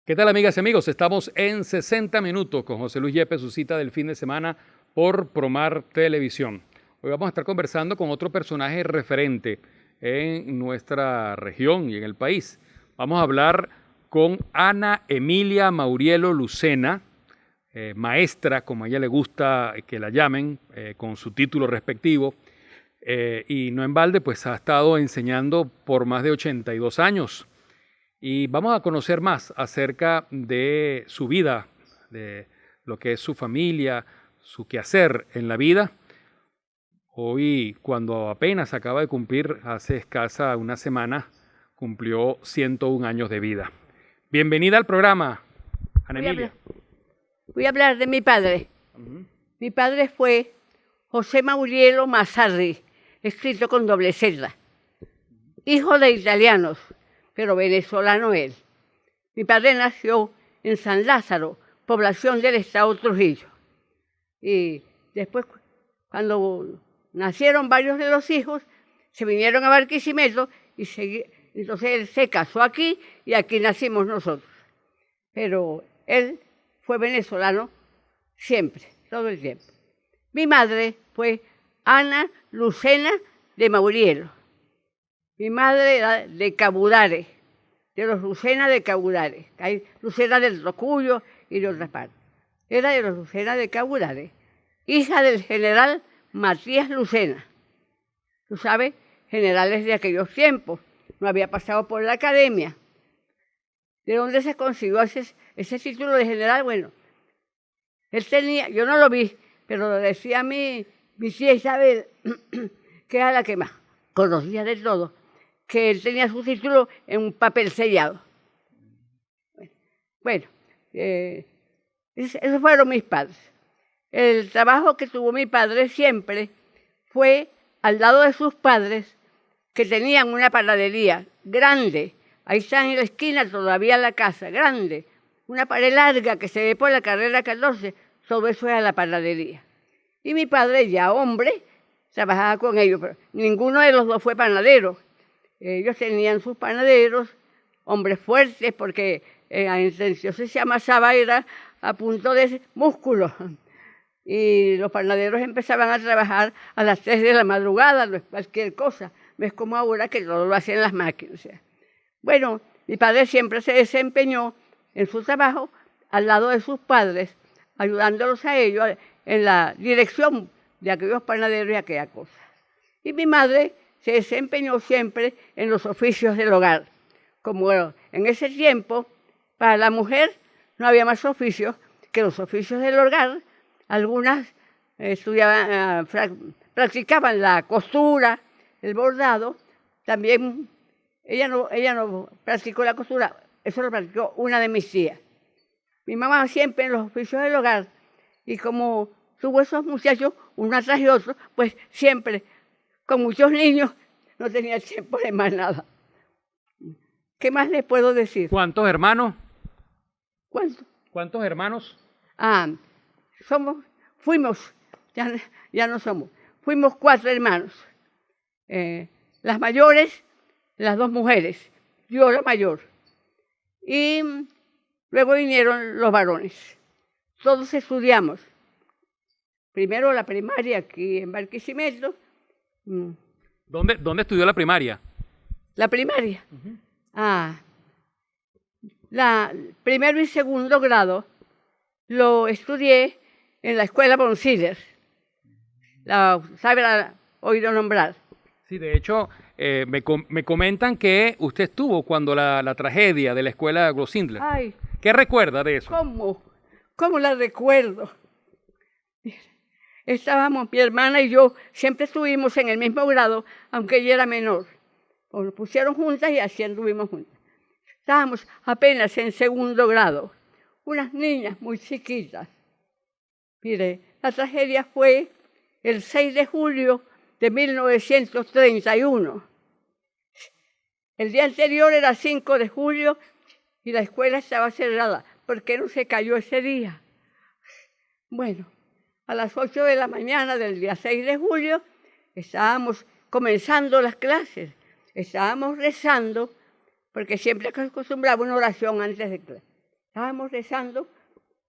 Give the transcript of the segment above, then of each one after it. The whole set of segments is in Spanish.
¿Qué tal, amigas y amigos? Estamos en 60 minutos con José Luis Yepes, su cita del fin de semana por Promar Televisión. Hoy vamos a estar conversando con otro personaje referente en nuestra región y en el país. Vamos a hablar con Ana Emilia Maurielo Lucena, maestra, como a ella le gusta que la llamen, con su título respectivo, y no en balde, pues ha estado enseñando por más de 82 años. Y vamos a conocer más acerca de su vida, de lo que es su familia, su quehacer en la vida. Hoy, cuando apenas acaba de cumplir, hace escasa una semana, cumplió 101 años de vida. Bienvenida al programa, Ana Emilia. Voy a hablar de mi padre. Mi padre fue José Maurielo Mazzarri, escrito con doble Z, hijo de italianos, pero venezolano él. Mi padre nació en San Lázaro, población del estado Trujillo. Y después, cuando nacieron varios de los hijos, se vinieron a Barquisimeto y entonces él se casó aquí y aquí nacimos nosotros. Pero él fue venezolano siempre, todo el tiempo. Mi madre fue Ana Lucena de Maurielo. Mi madre era de Cabudare, de los Lucena de Cabudare. Hay Lucena del Tocuyo y de otras partes. Era de los Lucena de Cabudare, hija del general Matías Lucena. Tú sabes, generales de aquellos tiempos, no había pasado por la academia. ¿De dónde se consiguió ese título de general? Bueno, él tenía, yo no lo vi, pero lo decía mi tía Isabel, que era la que más conocía de todo, que él tenía su título en un papel sellado. Bueno, esos fueron mis padres. El trabajo que tuvo mi padre siempre fue al lado de sus padres, que tenían una panadería grande. Ahí está en la esquina todavía la casa, grande. Una pared larga que se ve por la carrera 14, todo eso era la panadería. Y mi padre, ya hombre, trabajaba con ellos, pero ninguno de los dos fue panadero. Ellos tenían sus panaderos, hombres fuertes, porque entonces se amasaba, era a punto de músculo. Y los panaderos empezaban a trabajar a las 3 de la madrugada, no es cualquier cosa, no es como ahora que todo lo hacen las máquinas. Bueno, mi padre siempre se desempeñó en su trabajo al lado de sus padres, ayudándolos a ellos en la dirección de aquellos panaderos y aquella cosa. Y mi madre se desempeñó siempre en los oficios del hogar. Como en ese tiempo, para la mujer no había más oficios que los oficios del hogar. Algunas estudiaban, practicaban la costura, el bordado. También ella no practicó la costura, eso lo practicó una de mis tías. Mi mamá siempre en los oficios del hogar, y como tuvo esos muchachos, uno tras de otro, pues siempre, con muchos niños, no tenía tiempo de más nada. ¿Qué más les puedo decir? ¿Cuántos hermanos? ¿Cuántos hermanos? Fuimos, ya no somos, fuimos 4 hermanos. Las mayores, las 2 mujeres, yo la mayor. Y luego vinieron los varones. Todos estudiamos. Primero la primaria aquí en Barquisimeto. ¿Dónde estudió la primaria? La primaria. Primero y segundo grado lo estudié en la escuela Bonsider. ¿Sabe? La oído nombrar. Sí, de hecho, me comentan que usted estuvo cuando la tragedia de la escuela Grossindler. Ay, ¿Qué recuerda de eso? ¿Cómo la recuerdo? Estábamos, mi hermana y yo, siempre estuvimos en el mismo grado, aunque ella era menor. Nos pusieron juntas y así anduvimos juntas. Estábamos apenas en segundo grado, unas niñas muy chiquitas. Mire, la tragedia fue el 6 de julio de 1931. El día anterior era 5 de julio y la escuela estaba cerrada. ¿Por qué no se cayó ese día? Bueno, a las 8 de la mañana del día 6 de julio estábamos comenzando las clases. Estábamos rezando, porque siempre acostumbraba una oración antes de clase. estábamos rezando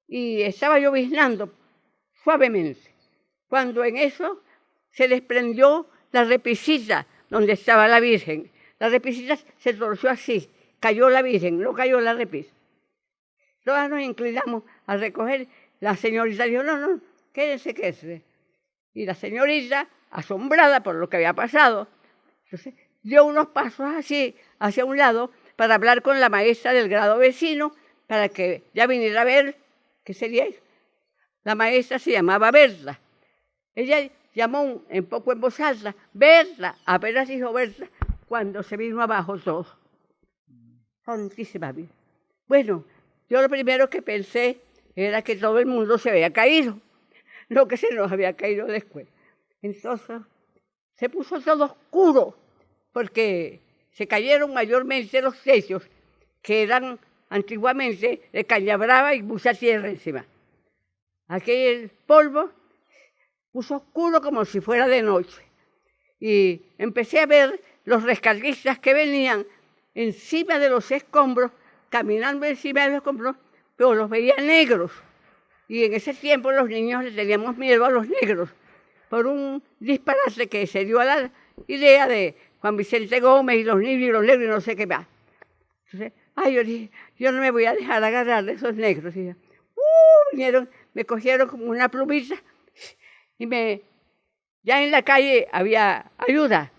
y estaba lloviznando suavemente, cuando en eso se desprendió la repisita donde estaba la Virgen. La repisita se torció así, cayó la Virgen, no cayó la repisa. Todas nos inclinamos a recoger. La señorita dijo, no, quédese. Y la señorita, asombrada por lo que había pasado, entonces dio unos pasos así, hacia un lado, para hablar con la maestra del grado vecino, para que ya viniera a ver qué sería eso. La maestra se llamaba Berta. Ella llamó un poco en voz alta, Berta, apenas dijo Berta, cuando se vino abajo todo. Santísima vida. Bueno, yo lo primero que pensé era que todo el mundo se había caído, lo que se nos había caído de la escuela. Entonces, se puso todo oscuro, porque se cayeron mayormente los techos, que eran antiguamente de caña brava y mucha tierra encima. Aquel polvo puso oscuro como si fuera de noche. Y empecé a ver los rescatistas que venían encima de los escombros, caminando encima de los escombros, pero los veía negros. Y en ese tiempo los niños le teníamos miedo a los negros, por un disparate que se dio a la idea de Juan Vicente Gómez y los niños y los negros y no sé qué más. Entonces, yo dije, yo no me voy a dejar agarrar de esos negros. Y vinieron, me cogieron como una plumita y ya en la calle había ayuda.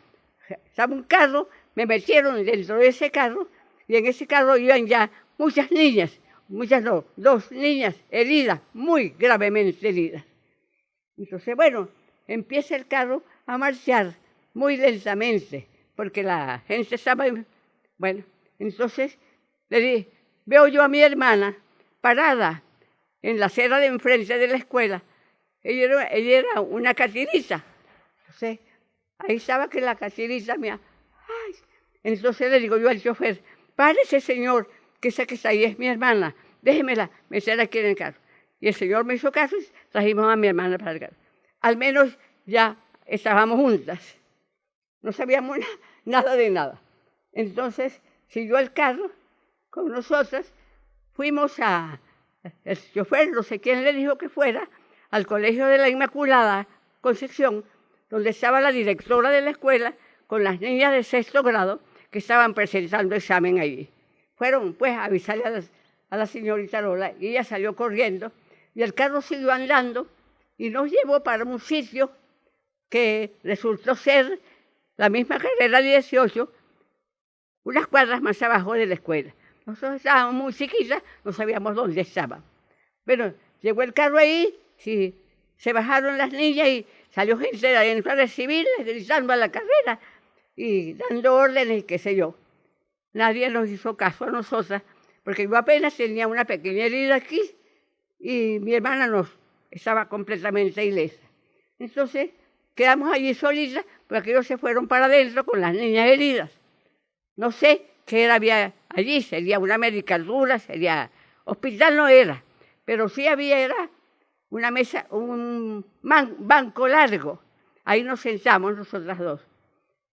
Estaba un carro, me metieron dentro de ese carro y en ese carro iban ya muchas niñas, muchas no, 2 niñas heridas, muy gravemente heridas. Entonces, bueno, empieza el carro a marchar muy lentamente, porque la gente estaba... Bueno, entonces le dije, veo yo a mi hermana parada en la acera de enfrente de la escuela. Ella era una catiriza. Entonces, ahí estaba que la catiriza mía. Entonces le digo yo al chofer, párese señor, que esa que está ahí es mi hermana, déjemela meter aquí en el carro. Y el señor me hizo caso y trajimos a mi hermana para el carro. Al menos ya estábamos juntas. No sabíamos nada de nada. Entonces siguió el carro con nosotras. Fuimos el chofer, no sé quién le dijo que fuera, al Colegio de la Inmaculada Concepción, donde estaba la directora de la escuela con las niñas de 6º grado que estaban presentando examen allí. Fueron pues a avisarle a la señorita Lola y ella salió corriendo y el carro siguió andando y nos llevó para un sitio que resultó ser la misma carrera 18, unas cuadras más abajo de la escuela. Nosotros estábamos muy chiquitas, no sabíamos dónde estaban. Bueno, llegó el carro ahí, sí, se bajaron las niñas y salió gente de adentro a recibirles, gritando a la carrera y dando órdenes, qué sé yo. Nadie nos hizo caso a nosotras, porque yo apenas tenía una pequeña herida aquí y mi hermana estaba completamente ilesa. Entonces quedamos allí solitas, porque ellos se fueron para adentro con las niñas heridas. No sé qué había allí, sería una medicatura, sería hospital no era, pero sí era una mesa, un banco largo. Ahí nos sentamos nosotras dos.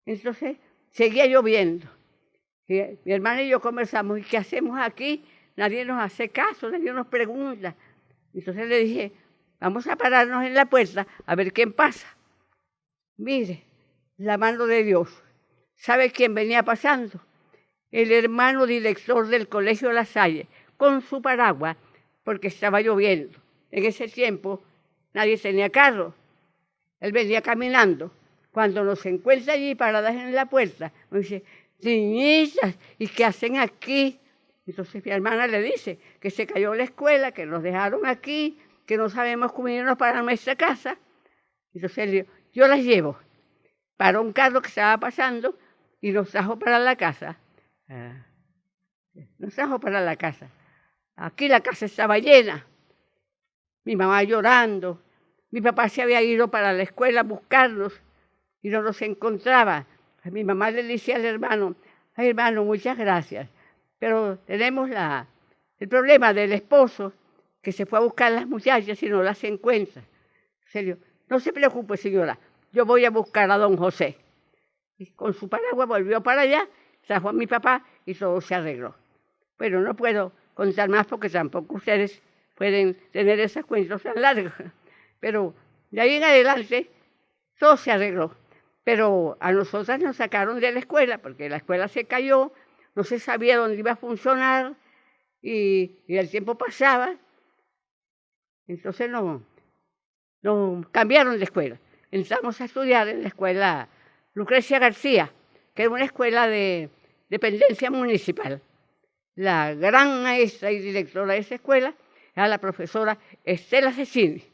Entonces seguía lloviendo. Y mi hermana y yo conversamos, ¿y qué hacemos aquí? Nadie nos hace caso, nadie nos pregunta. Entonces le dije, vamos a pararnos en la puerta a ver quién pasa. Mire, la mano de Dios. ¿Sabe quién venía pasando? El hermano director del Colegio La Salle, con su paraguas, porque estaba lloviendo. En ese tiempo nadie tenía carro. Él venía caminando. Cuando nos encuentra allí paradas en la puerta, nos dice, niñitas, ¿y qué hacen aquí? Entonces mi hermana le dice que se cayó la escuela, que nos dejaron aquí, que no sabemos cómo irnos para nuestra casa. Entonces él dijo, yo las llevo. Paró un carro que estaba pasando y nos trajo para la casa. Nos trajo para la casa. Aquí la casa estaba llena. Mi mamá llorando. Mi papá se había ido para la escuela a buscarnos y no nos encontraba. Mi mamá le decía al hermano, ay hermano, muchas gracias, pero tenemos el problema del esposo que se fue a buscar a las muchachas y no las encuentra. En serio, no se preocupe señora, yo voy a buscar a don José. Y con su paraguas volvió para allá, trajo a mi papá y todo se arregló. Pero no puedo contar más porque tampoco ustedes pueden tener esos cuentos tan largos. Pero de ahí en adelante todo se arregló. Pero a nosotras nos sacaron de la escuela porque la escuela se cayó, no se sabía dónde iba a funcionar y el tiempo pasaba. Entonces nos cambiaron de escuela. Entramos a estudiar en la escuela Lucrecia García, que era una escuela de dependencia municipal. La gran maestra y directora de esa escuela era la profesora Estela Cecchini.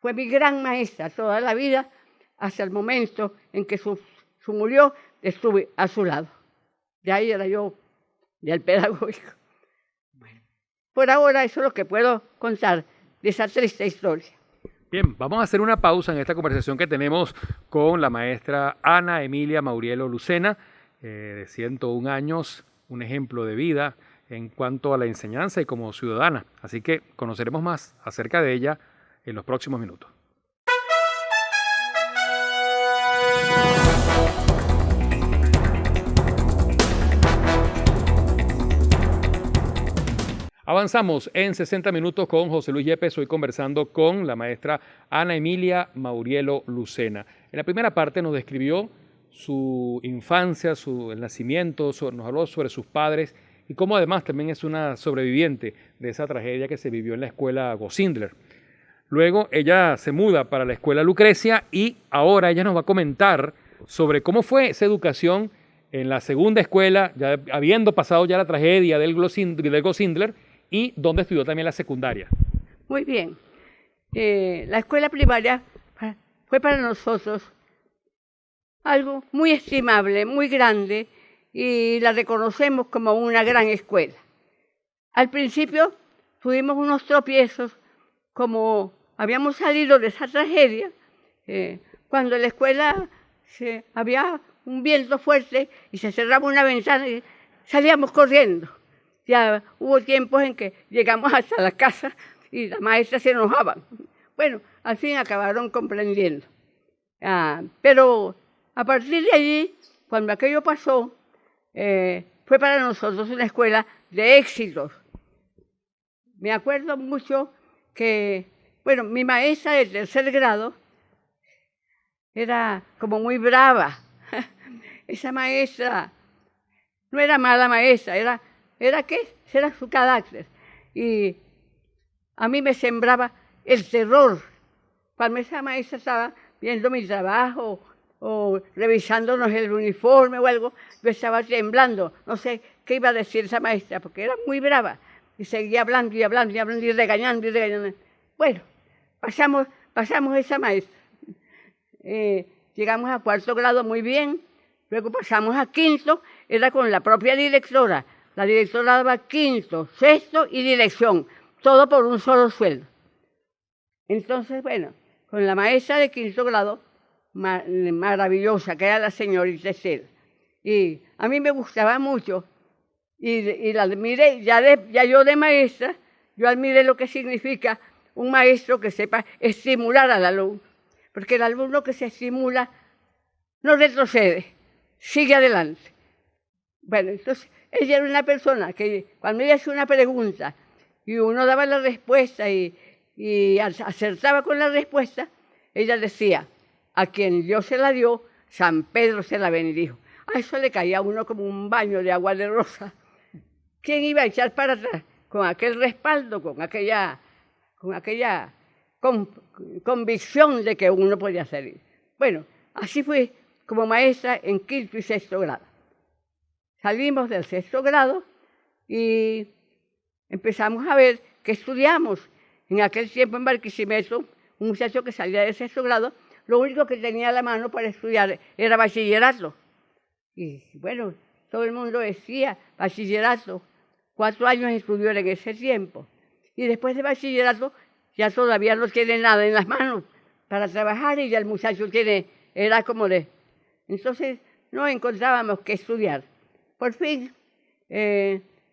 Fue mi gran maestra toda la vida, hasta el momento en que su murió, estuve a su lado. De ahí era yo, del pedagógico. Bueno, por ahora eso es lo que puedo contar de esa triste historia. Bien, vamos a hacer una pausa en esta conversación que tenemos con la maestra Ana Emilia Maurielo Lucena, de 101 años, un ejemplo de vida en cuanto a la enseñanza y como ciudadana. Así que conoceremos más acerca de ella en los próximos minutos. Avanzamos en 60 minutos con José Luis Yepes. Hoy conversando con la maestra Ana Emilia Maurielo Lucena. En la primera parte nos describió su infancia, el nacimiento, nos habló sobre sus padres y cómo además también es una sobreviviente de esa tragedia que se vivió en la escuela Gosindler. Luego ella se muda para la escuela Lucrecia y ahora ella nos va a comentar sobre cómo fue esa educación en la segunda escuela, ya habiendo pasado ya la tragedia del Gosindler, y dónde estudió también la secundaria. Muy bien. La escuela primaria fue para nosotros algo muy estimable, muy grande, y la reconocemos como una gran escuela. Al principio tuvimos unos tropiezos, como habíamos salido de esa tragedia, cuando en la escuela había un viento fuerte y se cerraba una ventana y salíamos corriendo. Ya hubo tiempos en que llegamos hasta la casa y las maestras se enojaban. Bueno, al fin acabaron comprendiendo. Pero a partir de allí, cuando aquello pasó, fue para nosotros una escuela de éxitos. Me acuerdo mucho que, bueno, mi maestra de tercer grado era como muy brava. Esa maestra no era mala maestra, era su carácter. Y a mí me sembraba el terror. Cuando esa maestra estaba viendo mi trabajo o revisándonos el uniforme o algo, yo estaba temblando. No sé qué iba a decir esa maestra, porque era muy brava. Y seguía hablando y hablando y hablando y regañando y regañando. Bueno, pasamos esa maestra. Llegamos a cuarto grado muy bien, luego pasamos a quinto, era con la propia directora. La directora daba quinto, sexto y dirección, todo por un solo sueldo. Entonces, bueno, con la maestra de quinto grado, maravillosa, que era la señorita Estela. Y a mí me gustaba mucho, y la admiré, ya yo de maestra, yo admiré lo que significa un maestro que sepa estimular al alumno. Porque el alumno que se estimula no retrocede, sigue adelante. Bueno, entonces ella era una persona que cuando ella hacía una pregunta y uno daba la respuesta y acertaba con la respuesta, ella decía, a quien Dios se la dio, San Pedro se la bendijo. A eso le caía a uno como un baño de agua de rosa. ¿Quién iba a echar para atrás? Con aquel respaldo, con aquella convicción de que uno podía salir. Bueno, así fue como maestra en quinto y sexto grado. Salimos del sexto grado y empezamos a ver que estudiamos. En aquel tiempo en Barquisimeto, un muchacho que salía del sexto grado, lo único que tenía a la mano para estudiar era bachillerato. Y bueno, todo el mundo decía bachillerato. 4 años estudió en ese tiempo. Y después de bachillerato ya todavía no tiene nada en las manos para trabajar y ya el muchacho era como de... Entonces no encontrábamos qué estudiar. Por fin,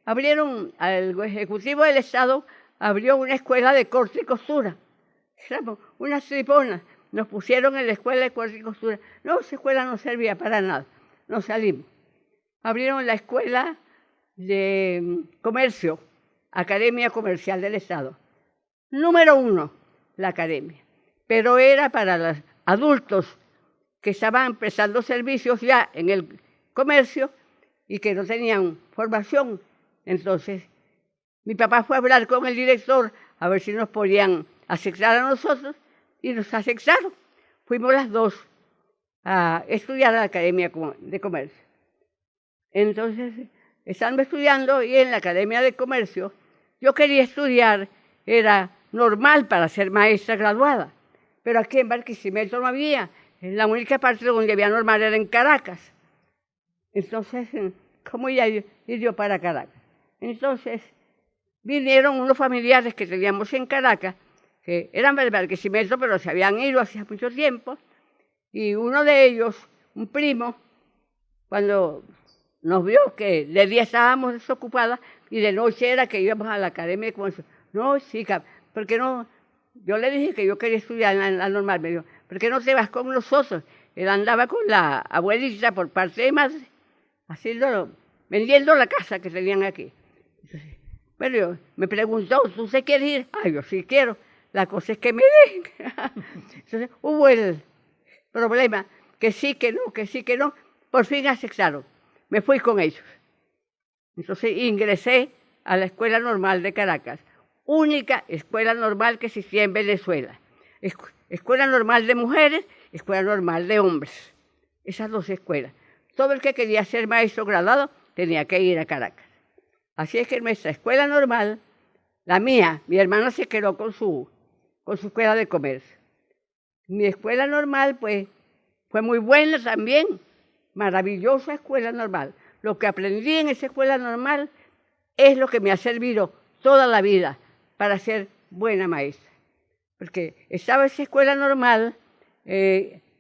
abrieron, el Ejecutivo del Estado abrió una escuela de corte y costura. Éramos unas triponas, nos pusieron en la escuela de corte y costura. No, esa escuela no servía para nada, nos salimos. Abrieron la escuela de comercio, Academia Comercial del Estado. Número 1, la academia. Pero era para los adultos que estaban prestando servicios ya en el comercio y que no tenían formación. Entonces, mi papá fue a hablar con el director a ver si nos podían aceptar a nosotros y nos aceptaron. Fuimos las dos a estudiar a la Academia de Comercio. Entonces, estando estudiando y en la Academia de Comercio, yo quería estudiar, era normal para ser maestra graduada, pero aquí en Barquisimeto no había. La única parte donde había normal era en Caracas. Entonces, ¿cómo iba a ir yo para Caracas? Entonces, vinieron unos familiares que teníamos en Caracas, que eran del Barquisimeto, pero se habían ido hacía mucho tiempo, y uno de ellos, un primo, cuando nos vio que de día estábamos desocupadas y de noche era que íbamos a la Academia de Comercio. No, chica, ¿por qué no? Yo le dije que yo quería estudiar en la normal. Me dijo, ¿por qué no te vas con nosotros? Él andaba con la abuelita por parte de madre, vendiendo la casa que tenían aquí. Entonces, bueno, yo, me preguntó, ¿tú se quieres ir? Ah, yo sí quiero. La cosa es que me dejen. Entonces hubo el problema, que sí, que no, que sí, que no. Por fin aceptaron. Me fui con ellos. Entonces ingresé a la Escuela Normal de Caracas, única escuela normal que existía en Venezuela. Escuela Normal de mujeres, Escuela Normal de hombres. Esas dos escuelas. Todo el que quería ser maestro graduado tenía que ir a Caracas. Así es que nuestra escuela normal, la mía, mi hermana se quedó con su escuela de comercio. Mi escuela normal, pues, fue muy buena también, maravillosa escuela normal. Lo que aprendí en esa escuela normal es lo que me ha servido toda la vida para ser buena maestra. Porque estaba esa escuela normal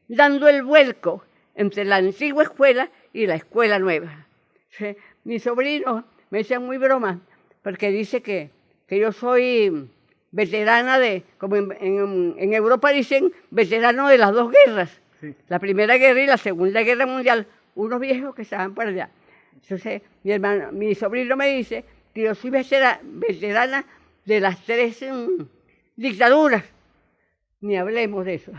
dando el vuelco entre la antigua escuela y la escuela nueva. Mi sobrino me decía muy broma, porque dice que yo soy veterana como en Europa dicen, veterano de las dos guerras. Sí. La Primera Guerra y la Segunda Guerra Mundial, unos viejos que estaban por allá. Entonces, mi sobrino me dice que yo soy veterana de las tres dictaduras. Ni hablemos de eso.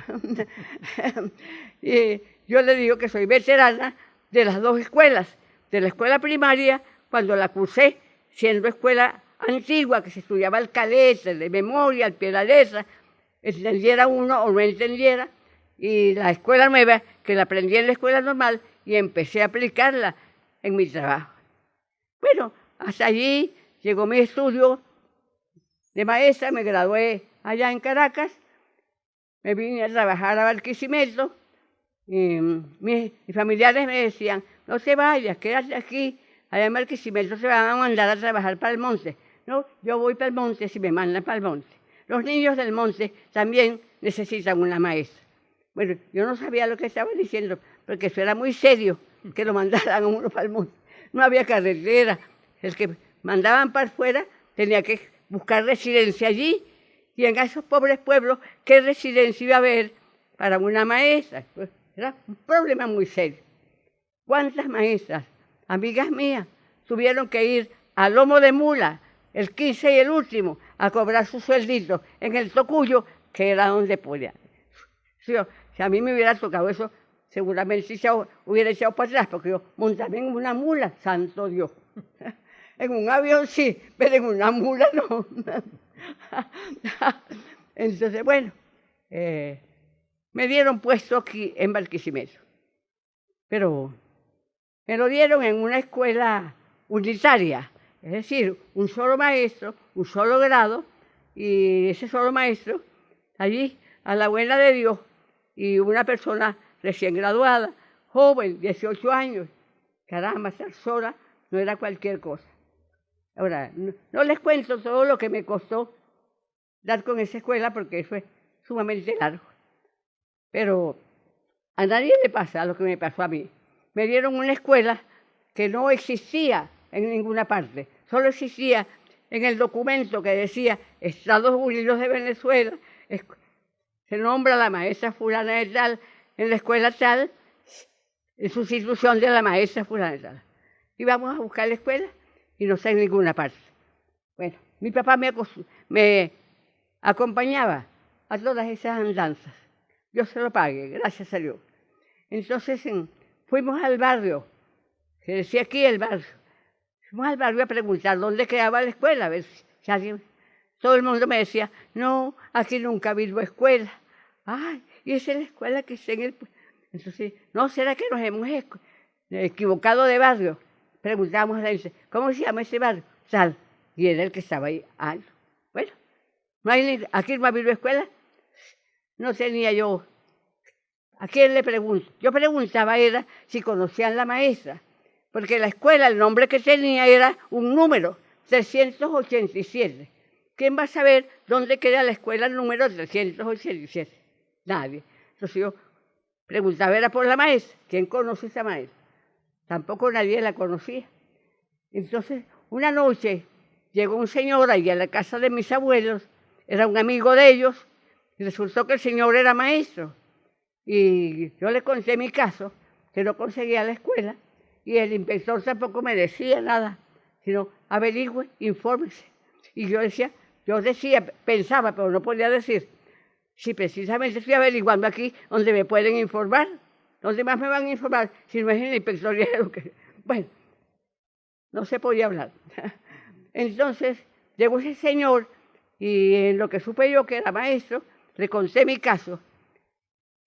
Y yo le digo que soy veterana de las dos escuelas. De la escuela primaria, cuando la cursé, siendo escuela antigua, que se estudiaba el calete, de memoria, al pie de la letra, entendiera uno o no entendiera, y la escuela nueva, que la aprendí en la escuela normal, y empecé a aplicarla en mi trabajo. Bueno, hasta allí llegó mi estudio de maestra, me gradué allá en Caracas, me vine a trabajar a Barquisimeto, y mis familiares me decían, no te vayas, quédate aquí, allá en Barquisimeto se van a mandar a trabajar para el monte. No, yo voy para el monte si me mandan para el monte. Los niños del monte también necesitan una maestra. Bueno, yo no sabía lo que estaba diciendo, porque eso era muy serio, que lo mandaran a uno para el monte. No había carretera. El que mandaban para afuera tenía que buscar residencia allí, y en esos pobres pueblos, ¿qué residencia iba a haber para una maestra? Pues era un problema muy serio. ¿Cuántas maestras, amigas mías, tuvieron que ir a lomo de mula, el 15 y el último, a cobrar su sueldito en el Tocuyo, que era donde podía? Si a mí me hubiera tocado eso, seguramente se hubiera echado para atrás, porque yo montaba en una mula, santo Dios. En un avión sí, pero en una mula no. Entonces, bueno, me dieron puesto aquí en Barquisimeto, pero me lo dieron en una escuela unitaria, es decir, un solo maestro, un solo grado, y ese solo maestro, allí, a la buena de Dios, y una persona recién graduada, joven, 18 años, caramba, estar sola no era cualquier cosa. Ahora, no les cuento todo lo que me costó dar con esa escuela porque fue sumamente largo. Pero a nadie le pasa lo que me pasó a mí. Me dieron una escuela que no existía en ninguna parte, solo existía en el documento que decía Estados Unidos de Venezuela, se nombra la maestra fulana de tal, en la escuela tal, en sustitución de la maestra fulana de tal. Y vamos a buscar la escuela y no está en ninguna parte. Bueno, mi papá me acompañaba a todas esas andanzas. Dios se lo pague, gracias a Dios. Entonces fuimos al barrio, se decía aquí el barrio. Fuimos al barrio a preguntar dónde quedaba la escuela, a ver si alguien... Todo el mundo me decía, no, aquí nunca ha habido escuela. Ay, y esa es la escuela que está en el... Entonces, ¿no será que nos hemos equivocado de barrio? Preguntamos a la gente, ¿cómo se llama ese barrio? Tal. Y era el que estaba ahí. Ah, bueno, aquí no ha habido escuela. No tenía yo. ¿A quién le pregunto? Yo preguntaba era si conocían la maestra, porque la escuela, el nombre que tenía era un número, 387. ¿Quién va a saber dónde queda la escuela número 387? Nadie. Entonces yo preguntaba era por la maestra. ¿Quién conoce esa maestra? Tampoco nadie la conocía. Entonces, una noche llegó un señor allí a la casa de mis abuelos, era un amigo de ellos, y resultó que el señor era maestro. Y yo le conté mi caso, que no conseguía la escuela, y el inspector tampoco me decía nada, sino averigüe, infórmese. Y yo decía, pensaba, pero no podía decir, si precisamente estoy averiguando aquí donde me pueden informar, ¿dónde más me van a informar? Si no es en el inspector. Bueno, no se podía hablar. Entonces, llegó ese señor y en lo que supe yo que era maestro, le conté mi caso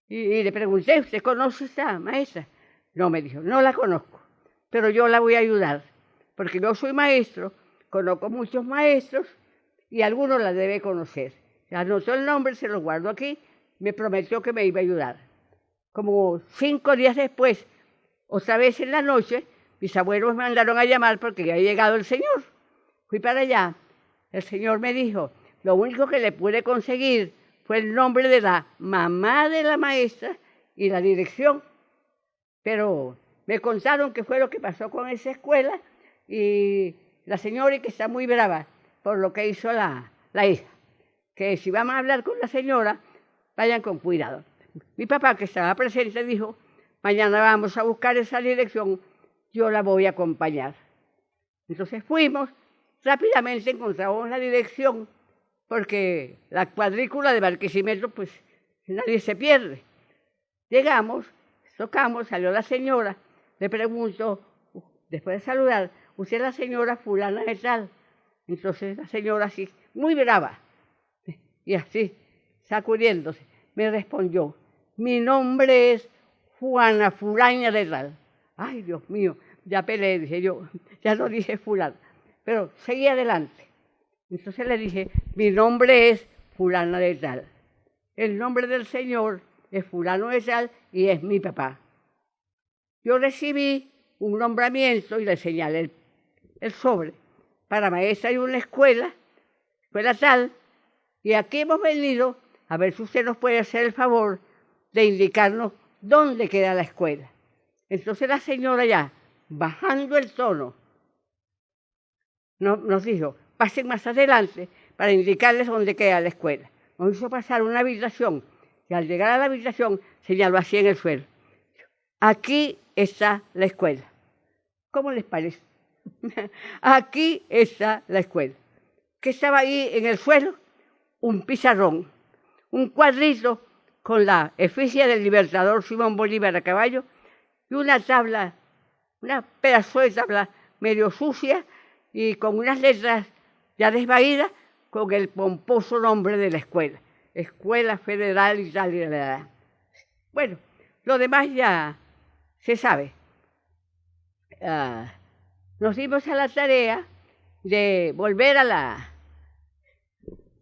y le pregunté, ¿usted conoce a esta maestra? No, me dijo, no la conozco, pero yo la voy a ayudar, porque yo soy maestro, conozco muchos maestros y algunos la debe conocer. Anotó el nombre, se lo guardo aquí, me prometió que me iba a ayudar. Como 5 días después, otra vez en la noche, mis abuelos me mandaron a llamar porque ya ha llegado el señor. Fui para allá, el señor me dijo, lo único que le pude conseguir fue el nombre de la mamá de la maestra y la dirección. Pero me contaron qué fue lo que pasó con esa escuela y la señora que está muy brava por lo que hizo la hija. Que si vamos a hablar con la señora, vayan con cuidado. Mi papá, que estaba presente, dijo, mañana vamos a buscar esa dirección, yo la voy a acompañar. Entonces fuimos, rápidamente encontramos la dirección, porque la cuadrícula de Barquisimeto, pues nadie se pierde. Llegamos, tocamos, salió la señora, le pregunto, después de saludar, ¿usted es la señora fulana de tal? Entonces la señora así, muy brava, y así, sacudiéndose, me respondió, mi nombre es Juana Fulana de tal. Ay, Dios mío, ya peleé, dije yo, ya no dije fulana, pero seguí adelante. Entonces le dije, mi nombre es fulana de tal. El nombre del señor es fulano de tal y es mi papá. Yo recibí un nombramiento y le señalé el sobre para maestra de una escuela tal, y aquí hemos venido a ver si usted nos puede hacer el favor de indicarnos dónde queda la escuela. Entonces la señora ya, bajando el tono, nos dijo, pasen más adelante para indicarles dónde queda la escuela. Nos hizo pasar una habitación y al llegar a la habitación señaló así en el suelo. Aquí está la escuela. ¿Cómo les parece? Aquí está la escuela. ¿Qué estaba ahí en el suelo? Un pizarrón, un cuadrito con la efigie del libertador Simón Bolívar a caballo y una tabla, una pedazo de tabla medio sucia y con unas letras ya desvaídas con el pomposo nombre de la escuela, Escuela Federal Italiana. Bueno, lo demás ya se sabe. Nos dimos a la tarea de volver a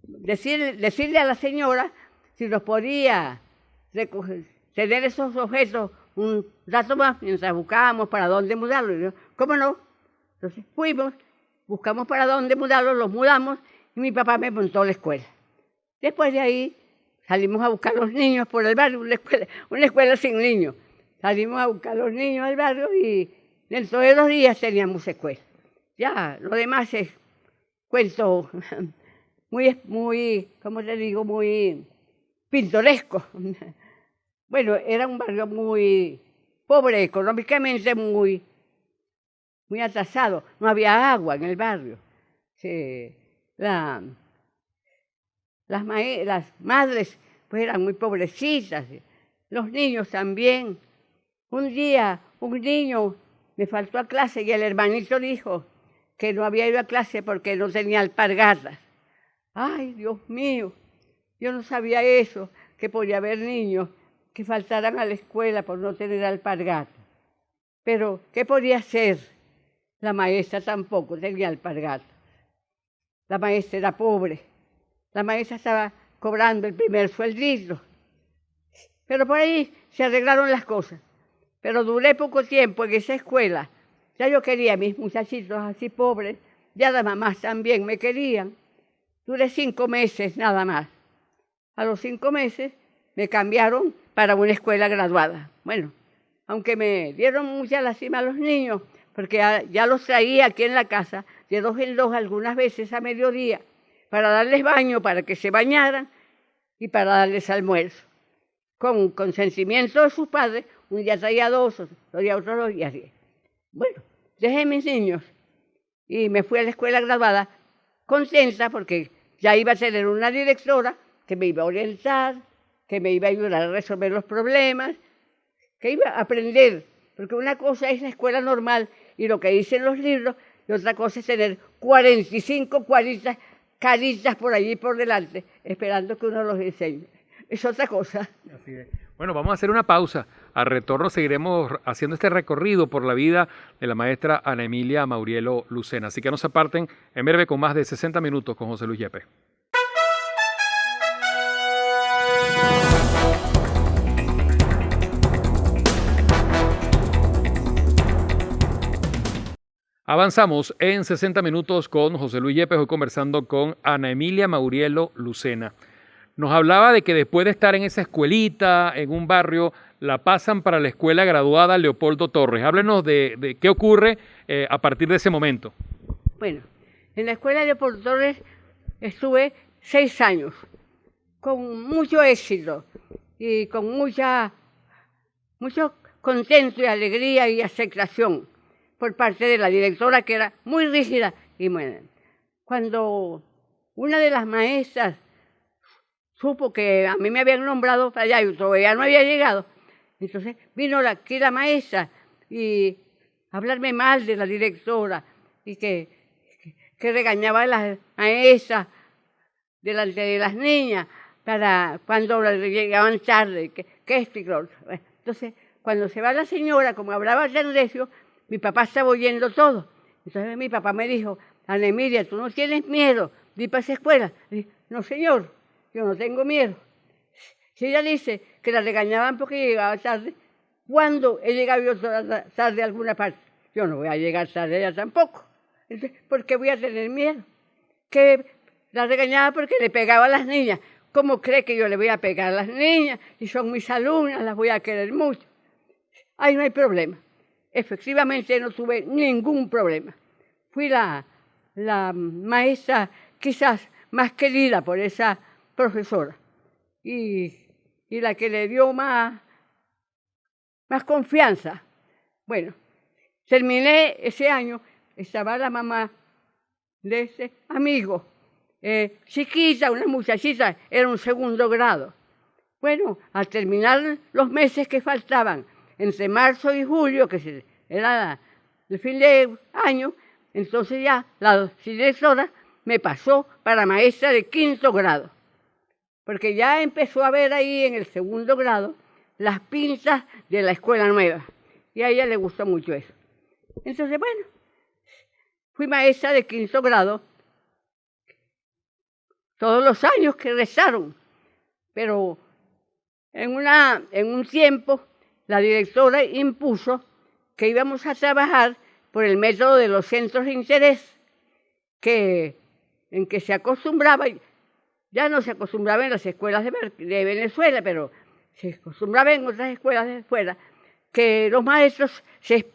decirle a la señora si nos podía tener esos objetos un rato más mientras buscábamos para dónde mudarlos. Y yo, ¿cómo no? Entonces fuimos, buscamos para dónde mudarlos, los mudamos y mi papá me montó la escuela. Después de ahí salimos a buscar los niños por el barrio, una escuela sin niños. Salimos a buscar los niños al barrio y dentro de 2 días teníamos escuela. Ya, lo demás es cuento muy, ¿cómo te digo? Muy pintoresco. Bueno, era un barrio muy pobre económicamente, muy atrasado. No había agua en el barrio. la- las madres pues eran muy pobrecitas, los niños también. Un día un niño me faltó a clase y el hermanito dijo que no había ido a clase porque no tenía alpargatas. Ay, Dios mío, yo no sabía eso, que podía haber niños que faltaran a la escuela por no tener alpargatas. Pero, ¿qué podía hacer? La maestra tampoco tenía alpargatas. La maestra era pobre. La maestra estaba cobrando el primer sueldito. Pero por ahí se arreglaron las cosas. Pero duré poco tiempo en esa escuela. Ya yo quería a mis muchachitos así pobres. Ya las mamás también me querían. Duré 5 meses nada más. A los 5 meses me cambiaron para una escuela graduada. Bueno, aunque me dieron mucha lástima a los niños, porque ya los traía aquí en la casa, de 2 en 2 algunas veces a mediodía, para darles baño, para que se bañaran y para darles almuerzo. Con consentimiento de sus padres, un día traía 2, otro día otros 2 y así. Bueno, dejé mis niños y me fui a la escuela graduada contenta porque ya iba a tener una directora que me iba a orientar, que me iba a ayudar a resolver los problemas, que iba a aprender, porque una cosa es la escuela normal y lo que dicen los libros, y otra cosa es tener 45 caritas por allí por delante, esperando que uno los enseñe. Es otra cosa. Así es. Bueno, vamos a hacer una pausa. Al retorno seguiremos haciendo este recorrido por la vida de la maestra Ana Emilia Maurielo Lucena. Así que no se aparten, en breve con más de 60 minutos con José Luis Yepes. Avanzamos en 60 minutos con José Luis Yepes, hoy conversando con Ana Emilia Maurielo Lucena. Nos hablaba de que después de estar en esa escuelita, en un barrio, la pasan para la escuela graduada Leopoldo Torres. Háblenos de qué ocurre a partir de ese momento. Bueno, en la escuela Leopoldo Torres estuve 6 años, con mucho éxito y con mucho contento y alegría y aceptación por parte de la directora, que era muy rígida. Y bueno, cuando una de las maestras supo que a mí me habían nombrado para allá y todavía no había llegado, entonces vino aquí la maestra y hablarme mal de la directora y que regañaba a las maestras delante de las niñas para cuando llegaban tarde, que esto y que lo otro. Entonces, cuando se va la señora, como hablaba tan recio, mi papá estaba oyendo todo. Entonces mi papá me dijo: Ana Emilia, ¿tú no tienes miedo de ir para esa escuela? Le dije: no, señor, yo no tengo miedo. Si ella dice que la regañaban porque llegaba tarde, ¿cuándo he llegado yo tarde a alguna parte? Yo no voy a llegar tarde allá tampoco. Entonces, ¿por qué voy a tener miedo? Que la regañaba porque le pegaba a las niñas. ¿Cómo cree que yo le voy a pegar a las niñas? Si son mis alumnas, las voy a querer mucho. Ahí no hay problema. Efectivamente no tuve ningún problema. Fui la maestra quizás más querida por esa profesora y la que le dio más confianza. Bueno, terminé ese año, estaba la mamá de ese amigo, chiquita, una muchachita, era un 2º grado. Bueno, al terminar los meses que faltaban, entre marzo y julio, que era el fin de año, entonces ya la directora me pasó para maestra de 5º grado, porque ya empezó a ver ahí en el 2º grado las pintas de la escuela nueva, y a ella le gustó mucho eso. Entonces, bueno, fui maestra de 5º grado todos los años que restaron, pero en un tiempo la directora impuso que íbamos a trabajar por el método de los centros de interés, en que se acostumbraba, ya no se acostumbraba en las escuelas de Venezuela, pero se acostumbraba en otras escuelas de fuera, que los maestros se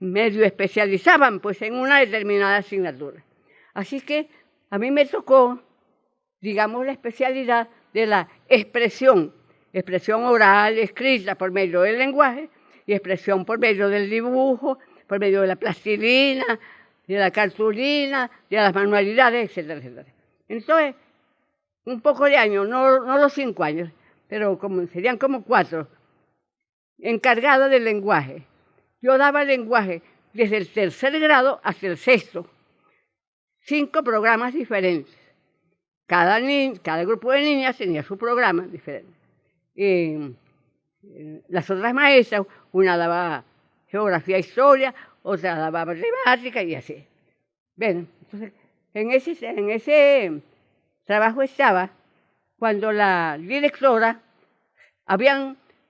medio especializaban pues en una determinada asignatura. Así que a mí me tocó, digamos, la especialidad de la expresión oral, escrita por medio del lenguaje, y expresión por medio del dibujo, por medio de la plastilina, de la cartulina, de las manualidades, etcétera, etcétera. Entonces, un poco de años, no los 5 años, pero serían como 4, encargada del lenguaje. Yo daba lenguaje desde el 3er grado hasta el 6º, 5 programas diferentes. Cada grupo de niñas tenía su programa diferente. Las otras maestras, una daba geografía e historia, otra daba matemática y así. Bueno, entonces, en ese trabajo estaba cuando la directora,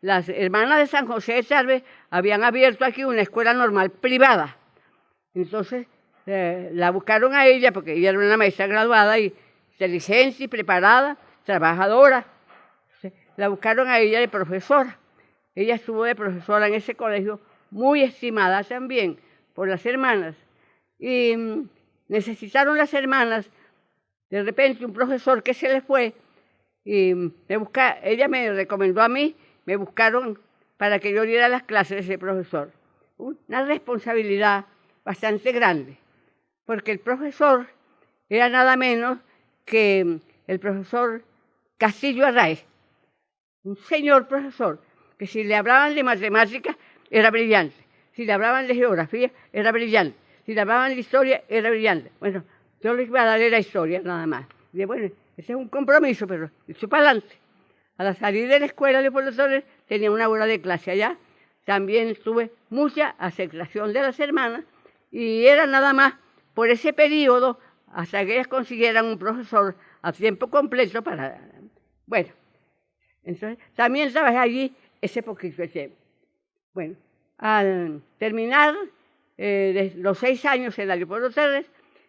las hermanas de San José de Sarve habían abierto aquí una escuela normal privada. Entonces, la buscaron a ella porque ella era una maestra graduada y inteligente y preparada, trabajadora. La buscaron a ella de profesora. Ella estuvo de profesora en ese colegio, muy estimada también por las hermanas. Y necesitaron las hermanas, de repente, un profesor que se les fue, y ella me recomendó a mí, me buscaron para que yo diera las clases de ese profesor. Una responsabilidad bastante grande, porque el profesor era nada menos que el profesor Castillo Arraez, un señor profesor, que si le hablaban de matemáticas era brillante, si le hablaban de geografía era brillante, si le hablaban de historia era brillante. Bueno, yo les iba a dar la historia nada más. Y bueno, ese es un compromiso, pero estoy para adelante. Al salir de la escuela de profesores tenía una hora de clase allá. También tuve mucha aceptación de las hermanas y era nada más por ese periodo hasta que ellas consiguieran un profesor a tiempo completo para... Bueno, entonces también trabajé allí ese poquito de tiempo. Bueno, al terminar los 6 años en la Leopoldo Terres,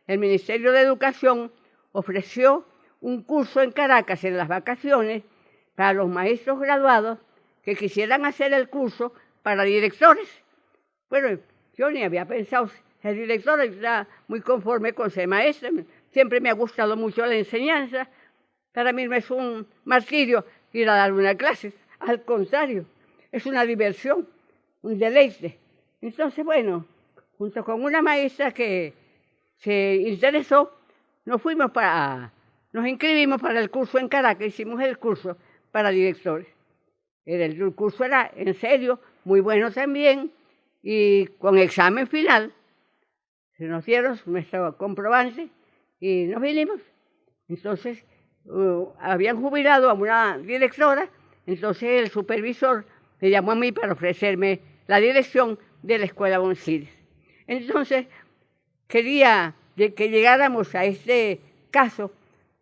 el Ministerio de Educación ofreció un curso en Caracas en las vacaciones para los maestros graduados que quisieran hacer el curso para directores. Bueno, yo ni había pensado ser directora, estaba muy conforme con ser maestra, siempre me ha gustado mucho la enseñanza. Para mí no es un martirio ir a dar una clase, al contrario, es una diversión, un deleite. Entonces, bueno, junto con una maestra que se interesó, nos inscribimos para el curso en Caracas, hicimos el curso para directores. El curso era en serio, muy bueno también, y con examen final. Se nos dieron nuestro comprobante y nos vinimos. Entonces, habían jubilado a una directora, entonces el supervisor me llamó a mí para ofrecerme la dirección de la Escuela Bonsiles. Entonces, quería que llegáramos a este caso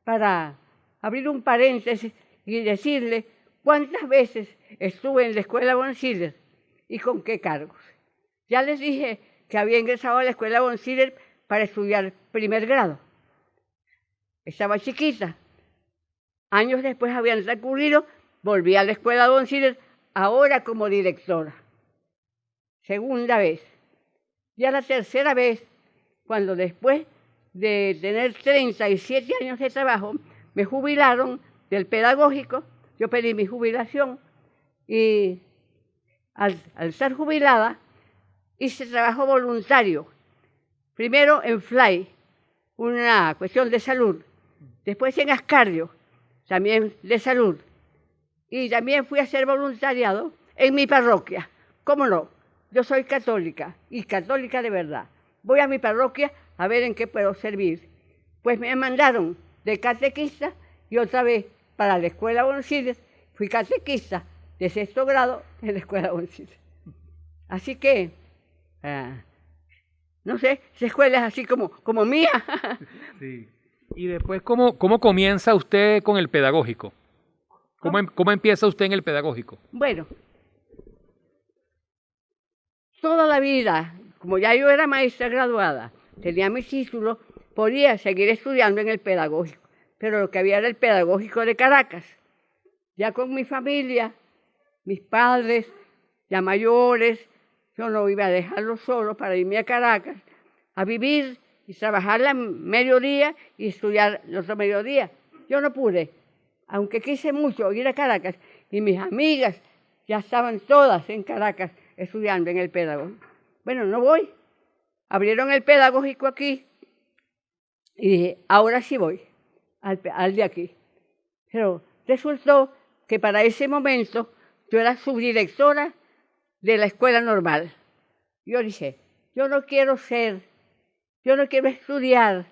para abrir un paréntesis y decirle cuántas veces estuve en la Escuela Bonsiles y con qué cargos. Ya les dije que había ingresado a la Escuela Bonsiles para estudiar 1er grado. Estaba chiquita. Años después habían transcurrido, volví a la Escuela Bonsiles, ahora como directora. 2ª vez. Ya la 3ª vez, cuando después de tener 37 años de trabajo, me jubilaron del pedagógico, yo pedí mi jubilación y al estar jubilada hice trabajo voluntario, primero en FLAI, una cuestión de salud, después en Ascardio, también de salud, y también fui a hacer voluntariado en mi parroquia. ¿Cómo no? Yo soy católica, y católica de verdad. Voy a mi parroquia a ver en qué puedo servir. Pues me mandaron de catequista y otra vez para la Escuela Bonsiles. Fui catequista de 6º grado en la Escuela Bonsiles. Así que, no sé, esa escuela es así como mía. Sí. Y después, ¿cómo comienza usted con el pedagógico? ¿Cómo empieza usted en el pedagógico? Bueno, toda la vida, como ya yo era maestra graduada, tenía mi título, podía seguir estudiando en el pedagógico, pero lo que había era el pedagógico de Caracas. Ya con mi familia, mis padres, ya mayores, yo no iba a dejarlos solos para irme a Caracas a vivir y trabajar el mediodía y estudiar el otro mediodía. Yo no pude, aunque quise mucho ir a Caracas, y mis amigas ya estaban todas en Caracas estudiando en el pedagógico. Bueno, no voy. Abrieron el pedagógico aquí y dije, ahora sí voy. al de aquí. Pero resultó que para ese momento yo era subdirectora de la escuela normal. Yo dije, yo no quiero estudiar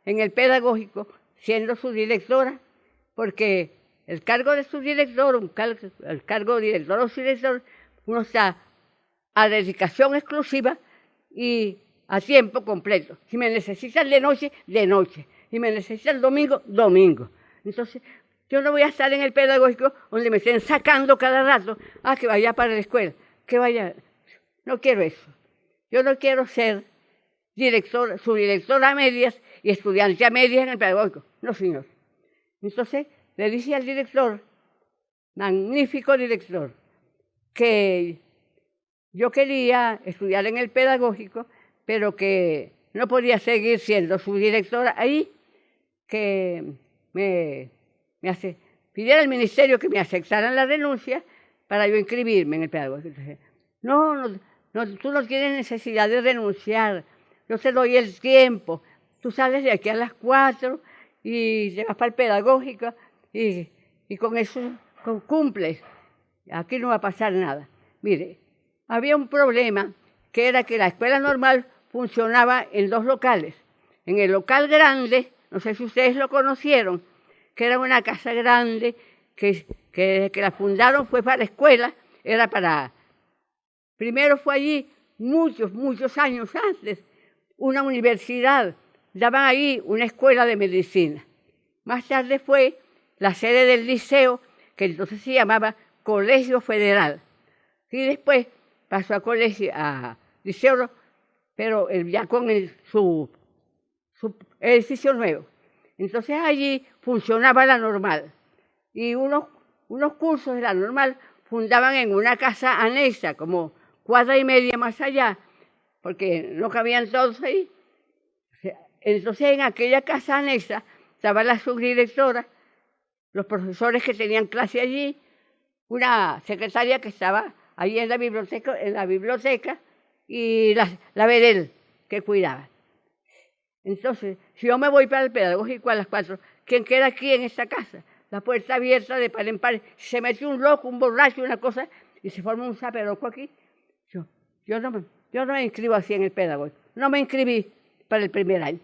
en el pedagógico siendo subdirectora, porque el cargo de subdirector, el cargo de director o subdirector, uno está a dedicación exclusiva y a tiempo completo. Si me necesitan de noche, de noche. Si me necesitan domingo, domingo. Entonces, yo no voy a estar en el pedagógico donde me estén sacando cada rato, que vaya para la escuela, que vaya. No quiero eso. Yo no quiero ser subdirectora a medias y estudiante a medias en el pedagógico. No, señor. Entonces, le dije al director, magnífico director, que yo quería estudiar en el pedagógico, pero que no podía seguir siendo subdirectora ahí, que pidiera al ministerio que me aceptaran la renuncia para yo inscribirme en el pedagógico. Entonces, no, tú no tienes necesidad de renunciar, yo te doy el tiempo, tú sales de aquí a las 4 y te vas para el pedagógico y con eso cumples, aquí no va a pasar nada. Mire, había un problema que era que la escuela normal funcionaba en 2 locales. En el local grande, no sé si ustedes lo conocieron, que era una casa grande, que la fundaron fue para la escuela, era para... Primero fue allí, muchos años antes, una universidad, daban ahí una escuela de medicina. Más tarde fue la sede del liceo, que entonces se llamaba Colegio Federal. Y después pasó a liceo, pero ya con su edificio nuevo. Entonces allí funcionaba la normal. Y unos cursos de la normal fundaban en una casa anexa, como 1,5 cuadras más allá, porque no cabían todos ahí. Entonces en aquella casa anexa estaba la subdirectora, los profesores que tenían clase allí, una secretaria que estaba allí en la biblioteca y la Bedel que cuidaba. Entonces, si yo me voy para el pedagógico a las 4, ¿quién queda aquí en esta casa? La puerta abierta de par en par. Se mete un loco, un borracho, una cosa, y se forma un zaperoco aquí. Yo no me inscribo así en el pedagógico. No me inscribí para el primer año.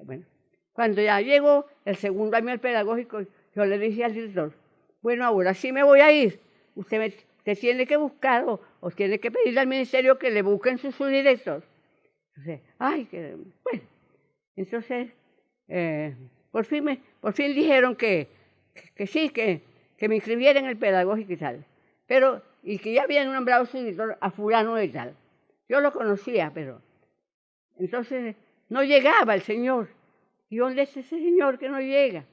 Bueno, cuando ya llegó el segundo año del pedagógico, yo le dije al director, bueno, ahora sí me voy a ir. Usted tiene que buscar o tiene que pedirle al ministerio que le busquen su subdirector. Entonces, bueno. Entonces, por fin dijeron que sí, que me inscribiera en el pedagógico y tal. Y que ya habían nombrado subdirector a fulano y tal. Yo lo conocía, pero... Entonces, no llegaba el señor. ¿Y dónde es ese señor que no llega?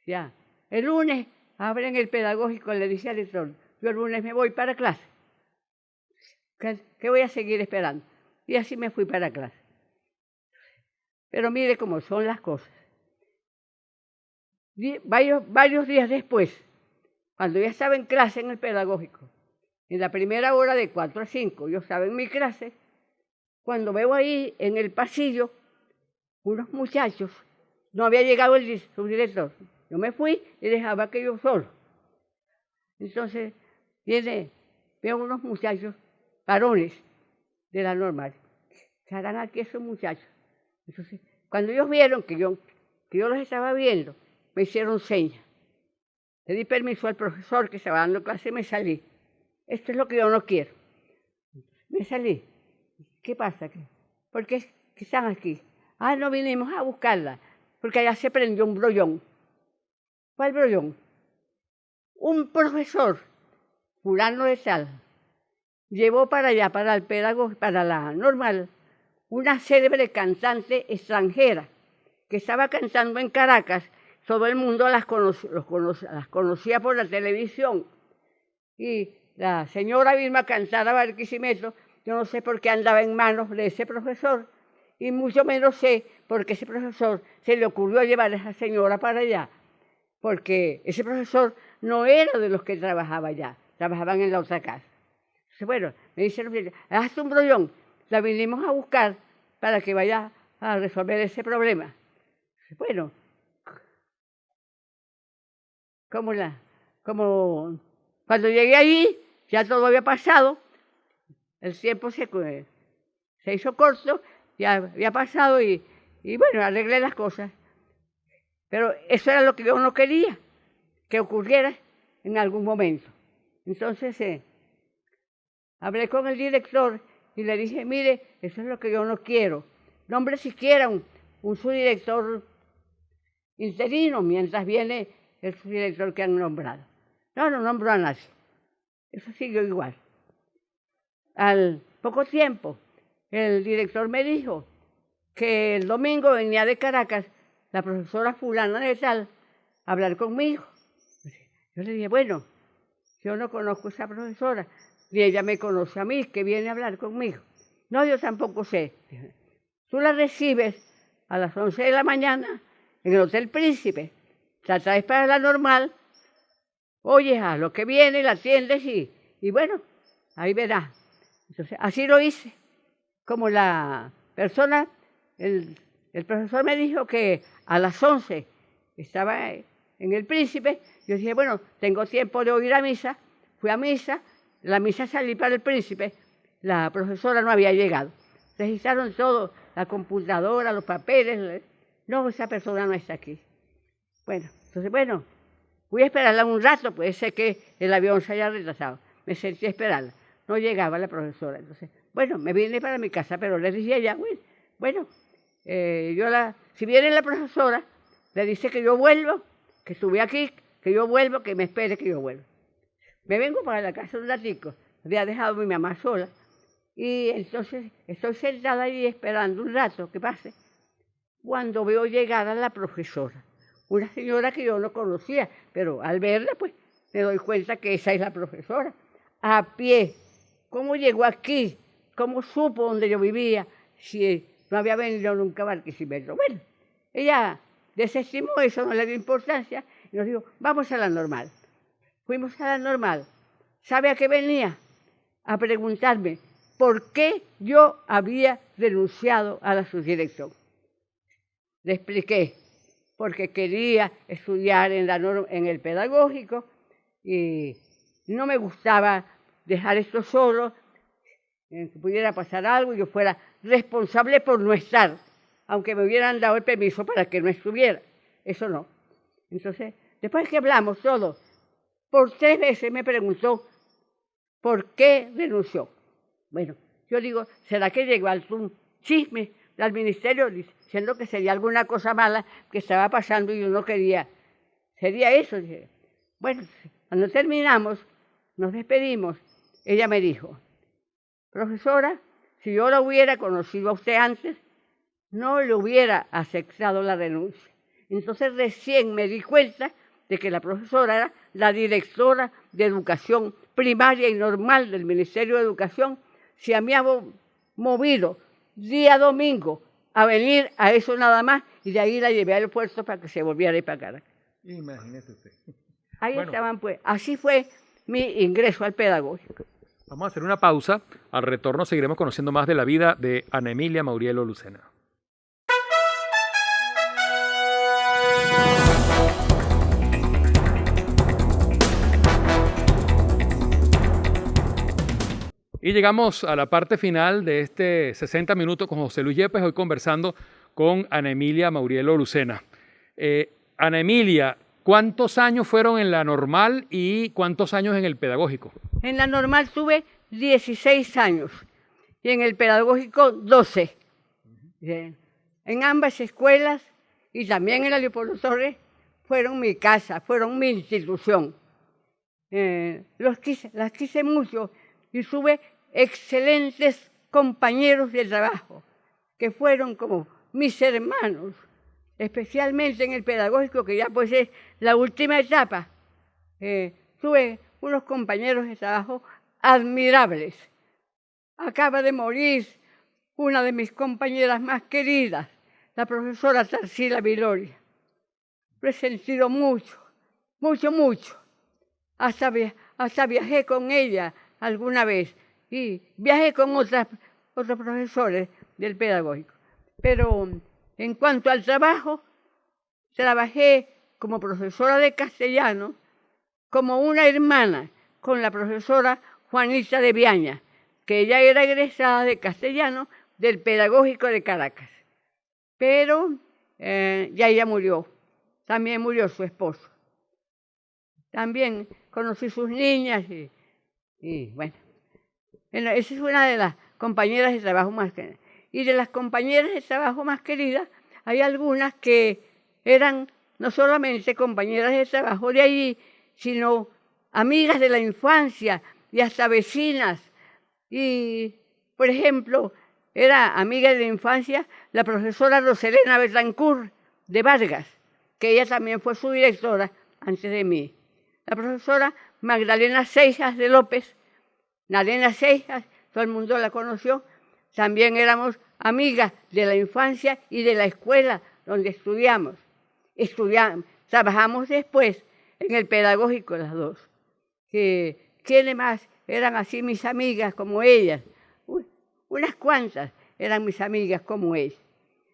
Ya. El lunes abren el pedagógico, le decía al director, yo el lunes me voy para clase. ¿Qué voy a seguir esperando? Y así me fui para clase. Pero mire cómo son las cosas. Varios días después, cuando ya estaba en clase en el pedagógico, en la primera hora de 4 a 5, yo estaba en mi clase, cuando veo ahí en el pasillo unos muchachos, no había llegado el subdirector. Yo me fui y dejaba aquello solo. Entonces, veo unos muchachos, varones de la normal. ¿Qué harán aquí esos muchachos? Entonces, cuando ellos vieron que yo los estaba viendo, me hicieron señas. Le di permiso al profesor que estaba dando clase y me salí. Esto es lo que yo no quiero. Me salí. ¿Qué pasa? ¿Por qué están aquí? No vinimos a buscarla, porque allá se prendió un brollón. ¿Cuál brollón? Un profesor, fulano de tal, llevó para allá, para el pedagógico, para la normal, una célebre cantante extranjera que estaba cantando en Caracas. Todo el mundo las conocía por la televisión. Y la señora Vilma Cantara Barquisimeto, yo no sé por qué andaba en manos de ese profesor, y mucho menos sé por qué ese profesor se le ocurrió llevar a esa señora para allá, porque ese profesor no era de los que trabajaba allá, trabajaban en la otra casa. Entonces, bueno, me dijeron, hazte un brollón, la vinimos a buscar para que vaya a resolver ese problema. Entonces, bueno, como cuando llegué allí, ya todo había pasado, el tiempo se hizo corto, ya había pasado y bueno, arreglé las cosas. Pero eso era lo que yo no quería que ocurriera en algún momento. Entonces hablé con el director y le dije, mire, eso es lo que yo no quiero. Nombre siquiera un subdirector interino mientras viene el subdirector que han nombrado. No nombró a nadie. Eso siguió igual. Al poco tiempo, el director me dijo que el domingo venía de Caracas la profesora fulana de tal a hablar conmigo. Yo le dije, bueno, yo no conozco a esa profesora, ni ella me conoce a mí, que viene a hablar conmigo. No, yo tampoco sé. Tú la recibes a las 11 de la mañana en el Hotel Príncipe, la traes para la normal, oyes a lo que viene, la atiendes y bueno, ahí verás. Entonces, así lo hice. Como la persona, el profesor me dijo que a las 11 estaba en el Príncipe, yo dije, bueno, tengo tiempo de oír a misa, fui a misa, la misa salí para el Príncipe, la profesora no había llegado. Registraron todo, la computadora, los papeles, no, esa persona no está aquí. Bueno, entonces, bueno, voy a esperarla un rato, puede ser que el avión se haya retrasado. Me sentí a esperarla, no llegaba la profesora. Entonces, bueno, me vine para mi casa, pero le dije a ella, bueno, si viene la profesora, le dice que yo vuelvo, que estuve aquí, que yo vuelvo, que me espere que yo vuelva. Me vengo para la casa un ratico, había dejado a mi mamá sola, y entonces estoy sentada ahí esperando un rato que pase, cuando veo llegar a la profesora, una señora que yo no conocía, pero al verla, pues, me doy cuenta que esa es la profesora, a pie. ¿Cómo llegó aquí? ¿Cómo supo dónde yo vivía? Si no había venido nunca a Barquisimeto. Bueno, ella desestimó eso, no le dio importancia, y nos dijo, vamos a la normal. Fuimos a la normal. ¿Sabe a qué venía? A preguntarme por qué yo había renunciado a la subdirección. Le expliqué, porque quería estudiar en el pedagógico y no me gustaba dejar esto solo, que pudiera pasar algo y yo fuera responsable por no estar, aunque me hubieran dado el permiso para que no estuviera. Eso no. Entonces, después que hablamos todo, por 3 veces me preguntó por qué renunció. Bueno, yo digo, ¿será que llegó algún chisme al ministerio diciendo que sería alguna cosa mala que estaba pasando y yo no quería? Sería eso. Dije. Bueno, cuando terminamos, nos despedimos, ella me dijo, profesora, si yo la hubiera conocido a usted antes, no le hubiera aceptado la renuncia. Entonces recién me di cuenta de que la profesora era la directora de educación primaria y normal del Ministerio de Educación. Si a mí ha movido día domingo a venir a eso nada más, y de ahí la llevé al puerto para que se volviera a ir para Caracas. Imagínese usted. Ahí estaban, pues. Así fue mi ingreso al pedagógico. Vamos a hacer una pausa. Al retorno seguiremos conociendo más de la vida de Ana Emilia Maurielo Lucena. Y llegamos a la parte final de este 60 minutos con José Luis Yepes, hoy conversando con Ana Emilia Maurielo Lucena. Ana Emilia, ¿cuántos años fueron en la normal y cuántos años en el pedagógico? En la normal tuve 16 años y en el pedagógico 12. En ambas escuelas y también en la Leopoldo Torres fueron mi casa, fueron mi institución. Las quise mucho y tuve excelentes compañeros de trabajo que fueron como mis hermanos, especialmente en el pedagógico, que ya pues es la última etapa. Tuve unos compañeros de trabajo admirables. Acaba de morir una de mis compañeras más queridas, la profesora Tarsila Viloria. Lo he sentido mucho, mucho, mucho. Hasta viajé con ella alguna vez y viajé con otros profesores del pedagógico. Pero en cuanto al trabajo, trabajé como profesora de castellano como una hermana con la profesora Juanita de Viaña, que ella era egresada de castellano del Pedagógico de Caracas. Pero ya ella murió, también murió su esposo. También conocí sus niñas y bueno, esa es una de las compañeras de trabajo más queridas. Y de las compañeras de trabajo más queridas, hay algunas que eran no solamente compañeras de trabajo de allí, sino amigas de la infancia y hasta vecinas. Y, por ejemplo, era amiga de la infancia la profesora Roselena Betancourt de Vargas, que ella también fue su directora antes de mí. La profesora Magdalena Seijas de López, Nalena Seijas, todo el mundo la conoció, también éramos amigas de la infancia y de la escuela donde estudiamos. Trabajamos después en el Pedagógico las dos. ¿Quiénes más eran así mis amigas como ellas? Unas cuantas eran mis amigas como ellas.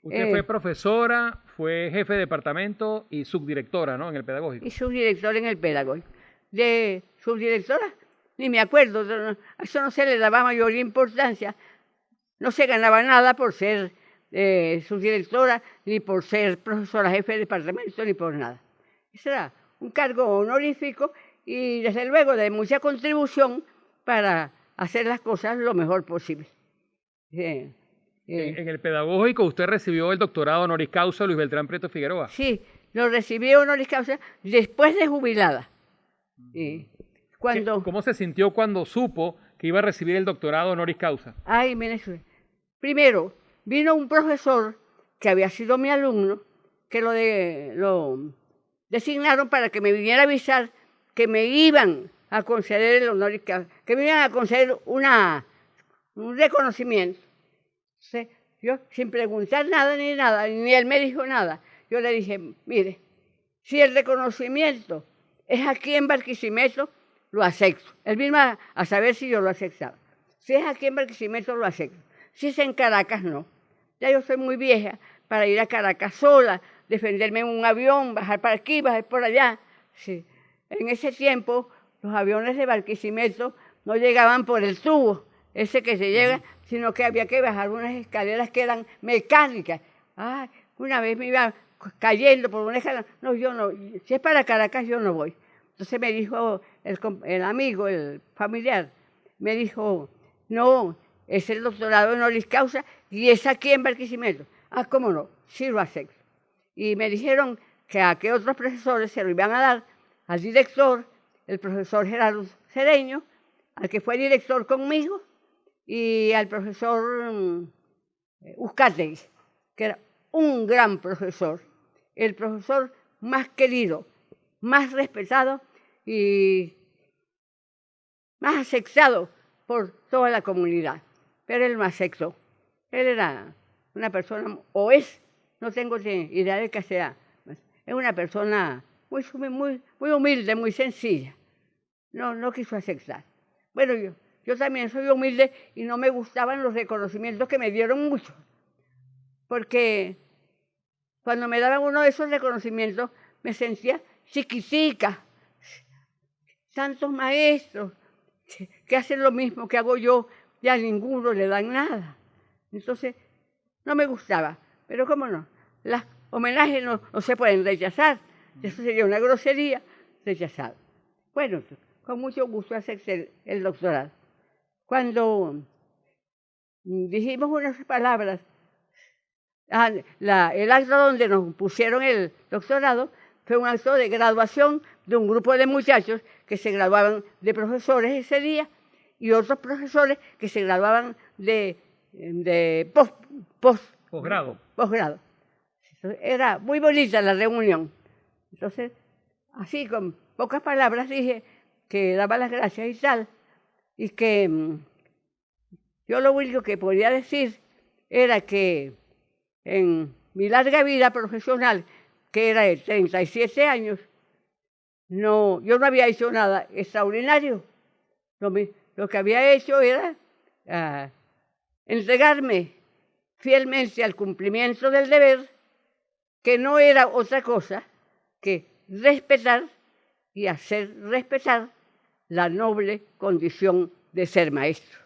Usted fue profesora, fue jefe de departamento y subdirectora, ¿no? En el Pedagógico. Y subdirectora en el Pedagógico. De subdirectora, ni me acuerdo, a eso no se le daba mayor importancia. No se ganaba nada por ser subdirectora, ni por ser profesora jefe de departamento, ni por nada. Ese era un cargo honorífico y desde luego de mucha contribución para hacer las cosas lo mejor posible. En el Pedagógico usted recibió el doctorado honoris causa Luis Beltrán Prieto Figueroa. Sí, lo recibí honoris causa después de jubilada. ¿Cómo se sintió cuando supo que iba a recibir el doctorado honoris causa? Ay, mire, primero, vino un profesor que había sido mi alumno, que lo designaron para que me viniera a avisar que me iban a conceder el honoris causa, que me iban a conceder un reconocimiento. Entonces, yo, sin preguntar nada, ni él me dijo nada, yo le dije, mire, si el reconocimiento es aquí en Barquisimeto, lo acepto. Él vino a saber si yo lo aceptaba. Si es aquí en Barquisimeto, lo acepto. Si es en Caracas, no. Ya yo soy muy vieja para ir a Caracas sola, defenderme en un avión, bajar para aquí, bajar por allá. Sí. En ese tiempo, los aviones de Barquisimeto no llegaban por el tubo, ese que se llega, sino que había que bajar unas escaleras que eran mecánicas. Ay, una vez me iba cayendo por una escalera. No, yo no. Si es para Caracas, yo no voy. Entonces me dijo el amigo, el familiar, me dijo, no, es el doctorado honoris causa y es aquí en Barquisimeto. Ah, ¿cómo no? Sí lo acepto. Y me dijeron que a qué otros profesores se lo iban a dar, al director, el profesor Gerardo Cedeño, al que fue director conmigo, y al profesor Uzcategui, que era un gran profesor, el profesor más querido, más respetado y más aceptado por toda la comunidad. Pero él me aceptó. Él era una persona, o es, no tengo idea de que sea, es una persona muy humilde, muy sencilla. No quiso aceptar. Bueno, yo también soy humilde y no me gustaban los reconocimientos que me dieron mucho. Porque cuando me daban uno de esos reconocimientos, me sentía chiquitica. Tantos maestros que hacen lo mismo que hago yo y a ninguno le dan nada. Entonces, no me gustaba. Pero cómo no, los homenajes no se pueden rechazar. Eso sería una grosería rechazar. Bueno, con mucho gusto acepté el doctorado. Cuando dijimos unas palabras, el acto donde nos pusieron el doctorado fue un acto de graduación de un grupo de muchachos que se graduaban de profesores ese día y otros profesores que se graduaban de posgrado. Era muy bonita la reunión. Entonces, así con pocas palabras dije que daba las gracias y tal, y que yo lo único que podía decir era que en mi larga vida profesional, que era de 37 años, yo no había hecho nada extraordinario. Lo que había hecho era entregarme fielmente al cumplimiento del deber, que no era otra cosa que respetar y hacer respetar la noble condición de ser maestro.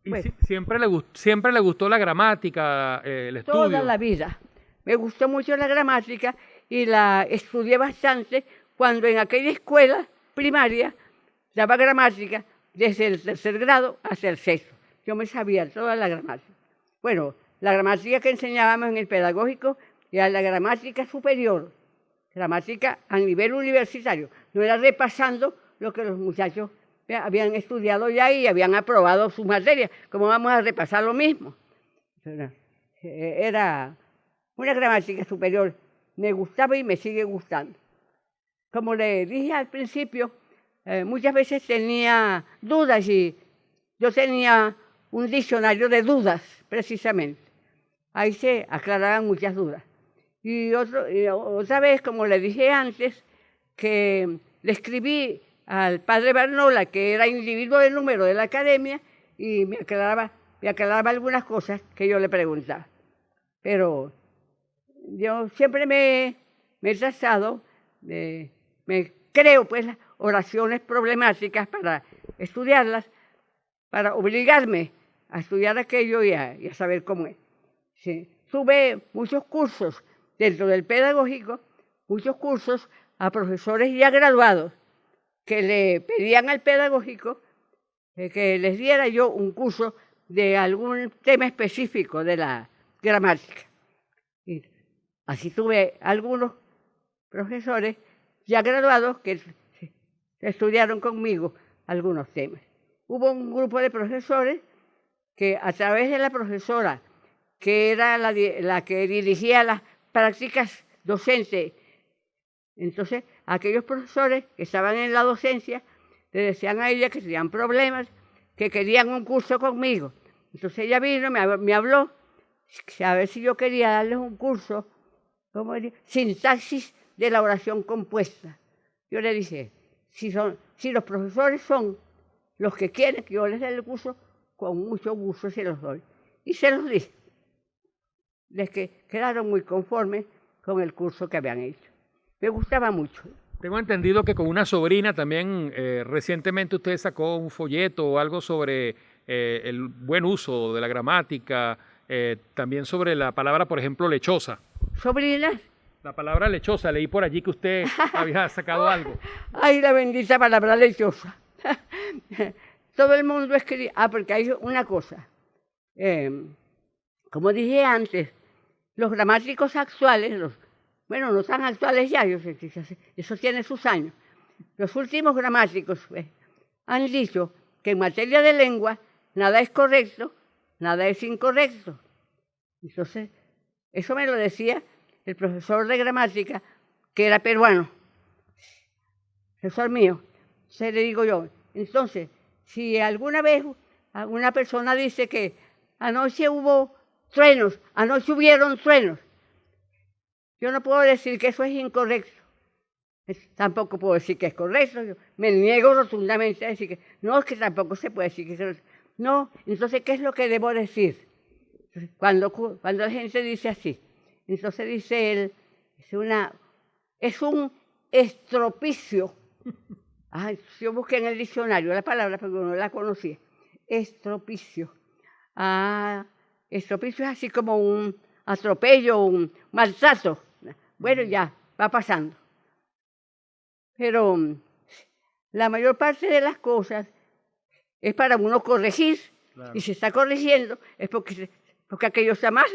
¿Y Bueno, siempre le gustó la gramática, el estudio? toda la vida. Me gustó mucho la gramática y la estudié bastante cuando en aquella escuela primaria daba gramática desde el 3er grado hasta el 6º. Yo me sabía toda la gramática. Bueno, la gramática que enseñábamos en el pedagógico era la gramática superior, gramática a nivel universitario. No era repasando lo que los muchachos habían estudiado ya y habían aprobado sus materias. ¿Cómo vamos a repasar lo mismo? Era una gramática superior. Me gustaba y me sigue gustando. Como le dije al principio, muchas veces tenía dudas y yo tenía un diccionario de dudas, precisamente. Ahí se aclaraban muchas dudas. Y otra vez, como le dije antes, que le escribí al padre Barnola, que era individuo del número de la academia, y me aclaraba algunas cosas que yo le preguntaba. Pero yo siempre me he trazado, me creo pues las oraciones problemáticas para estudiarlas, para obligarme a estudiar aquello y a saber cómo es. Sí. Tuve muchos cursos dentro del pedagógico, muchos cursos a profesores ya graduados que le pedían al pedagógico que les diera yo un curso de algún tema específico de la gramática. Y así tuve algunos profesores ya graduados que estudiaron conmigo algunos temas. Hubo un grupo de profesores que a través de la profesora, que era la que dirigía las prácticas docentes, entonces aquellos profesores que estaban en la docencia le decían a ella que tenían problemas, que querían un curso conmigo. Entonces ella vino, me habló, a ver si yo quería darles un curso, ¿cómo diría? Sintaxis de la oración compuesta. Yo le dije, si los profesores son los que quieren que yo les dé el curso, con mucho gusto se los doy. Y se los di. Les quedaron muy conformes con el curso que habían hecho. Me gustaba mucho. Tengo entendido que con una sobrina también recientemente usted sacó un folleto o algo sobre el buen uso de la gramática, también sobre la palabra, por ejemplo, lechosa. ¿Sobrinas? La palabra lechosa, leí por allí que usted había sacado algo. Ay, la bendita palabra lechosa. Todo el mundo escribe. Porque hay una cosa. Como dije antes, los gramáticos actuales, bueno, no tan actuales ya, eso tiene sus años. Los últimos gramáticos han dicho que en materia de lengua nada es correcto, nada es incorrecto. Entonces, eso me lo decía el profesor de gramática, que era peruano, profesor mío. Entonces le digo yo, entonces, si alguna vez alguna persona dice que anoche hubo truenos, anoche hubieron truenos, yo no puedo decir que eso es incorrecto. Tampoco puedo decir que es correcto. Yo me niego rotundamente a decir que no, es que tampoco se puede decir que eso es. No, entonces, ¿qué es lo que debo decir? Cuando la gente dice así, entonces dice él, es un estropicio. Yo busqué en el diccionario la palabra, pero no la conocía. Estropicio. Estropicio es así como un atropello, un maltrato. Bueno, ya, va pasando. Pero la mayor parte de las cosas es para uno corregir. Claro. Y si está corrigiendo es porque aquello está mal.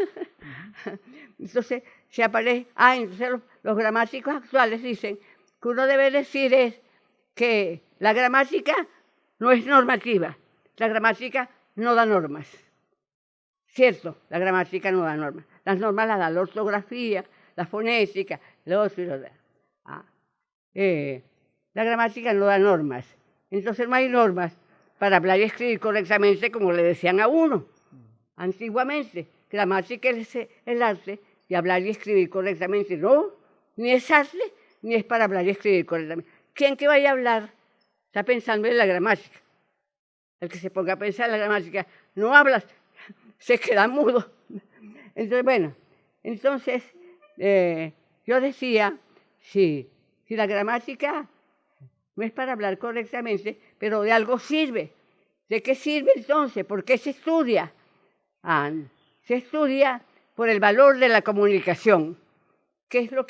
Entonces, se aparece. Entonces los gramáticos actuales dicen que uno debe decir es que la gramática no es normativa. La gramática no da normas. Cierto, la gramática no da normas. Las normas las da la ortografía, la fonética, lo otro y lo demás. La gramática no da normas. Entonces no hay normas para hablar y escribir correctamente como le decían a uno. Antiguamente, gramática es el arte de hablar y escribir correctamente. No, ni es arte, ni es para hablar y escribir correctamente. ¿Quién que vaya a hablar está pensando en la gramática? El que se ponga a pensar en la gramática no habla, se queda mudo. Entonces, bueno, yo decía, si la gramática no es para hablar correctamente, pero de algo sirve. ¿De qué sirve entonces? ¿Por qué se estudia? Se estudia por el valor de la comunicación, que es lo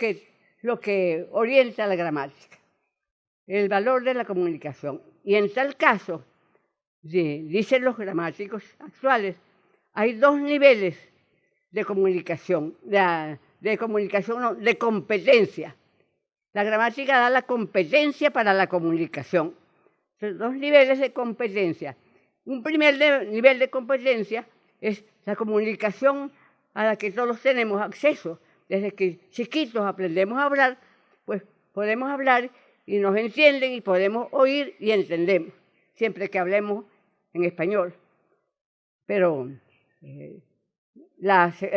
que orienta la gramática, el valor de la comunicación. Y en tal caso, dicen los gramáticos actuales, hay dos niveles de comunicación, de competencia. La gramática da la competencia para la comunicación. Son dos niveles de competencia. Un primer nivel de competencia es la comunicación a la que todos tenemos acceso. Desde que chiquitos aprendemos a hablar, pues podemos hablar y nos entienden y podemos oír y entendemos, siempre que hablemos en español. Pero el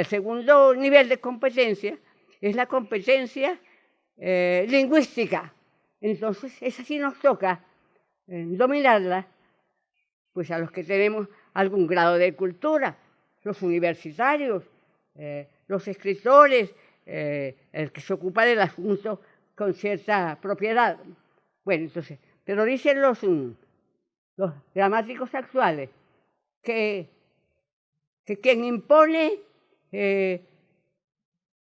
segundo nivel de competencia es la competencia lingüística. Entonces, esa sí nos toca dominarla, pues a los que tenemos algún grado de cultura, los universitarios, los escritores, el que se ocupa del asunto con cierta propiedad. Bueno, entonces, pero dicen los gramáticos actuales que quien impone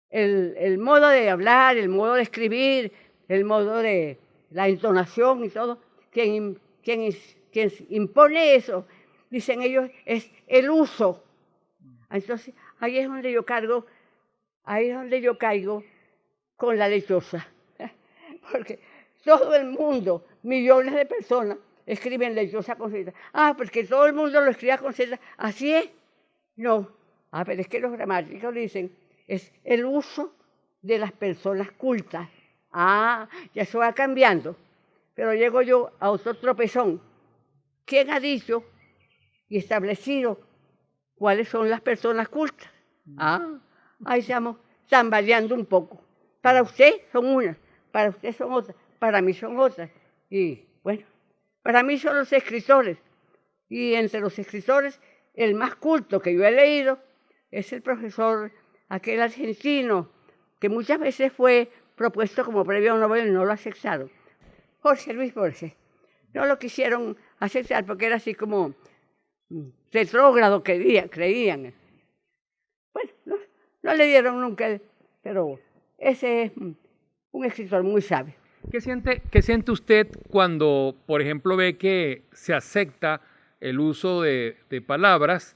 el modo de hablar, el modo de escribir, el modo de la entonación y todo, quien impone eso, dicen ellos, es el uso. Entonces, ahí es donde yo caigo con la lechosa. Porque todo el mundo, millones de personas, escriben lechosa con Z. Porque todo el mundo lo escribe con Z. ¿Así es? No. Pero es que los gramáticos dicen, es el uso de las personas cultas. Ya eso va cambiando. Pero llego yo a otro tropezón. ¿Quién ha dicho y establecido cuáles son las personas cultas? Ahí estamos tambaleando un poco. Para usted son unas, para usted son otras, para mí son otras. Y bueno, para mí son los escritores. Y entre los escritores, el más culto que yo he leído es el profesor, aquel argentino, que muchas veces fue propuesto como premio Nobel y no lo aceptaron. Jorge Luis Borges. No lo quisieron aceptar porque era así como retrógrado, creían. Bueno, no le dieron nunca, pero ese es un escritor muy sabio. ¿Qué siente usted cuando, por ejemplo, ve que se acepta el uso de palabras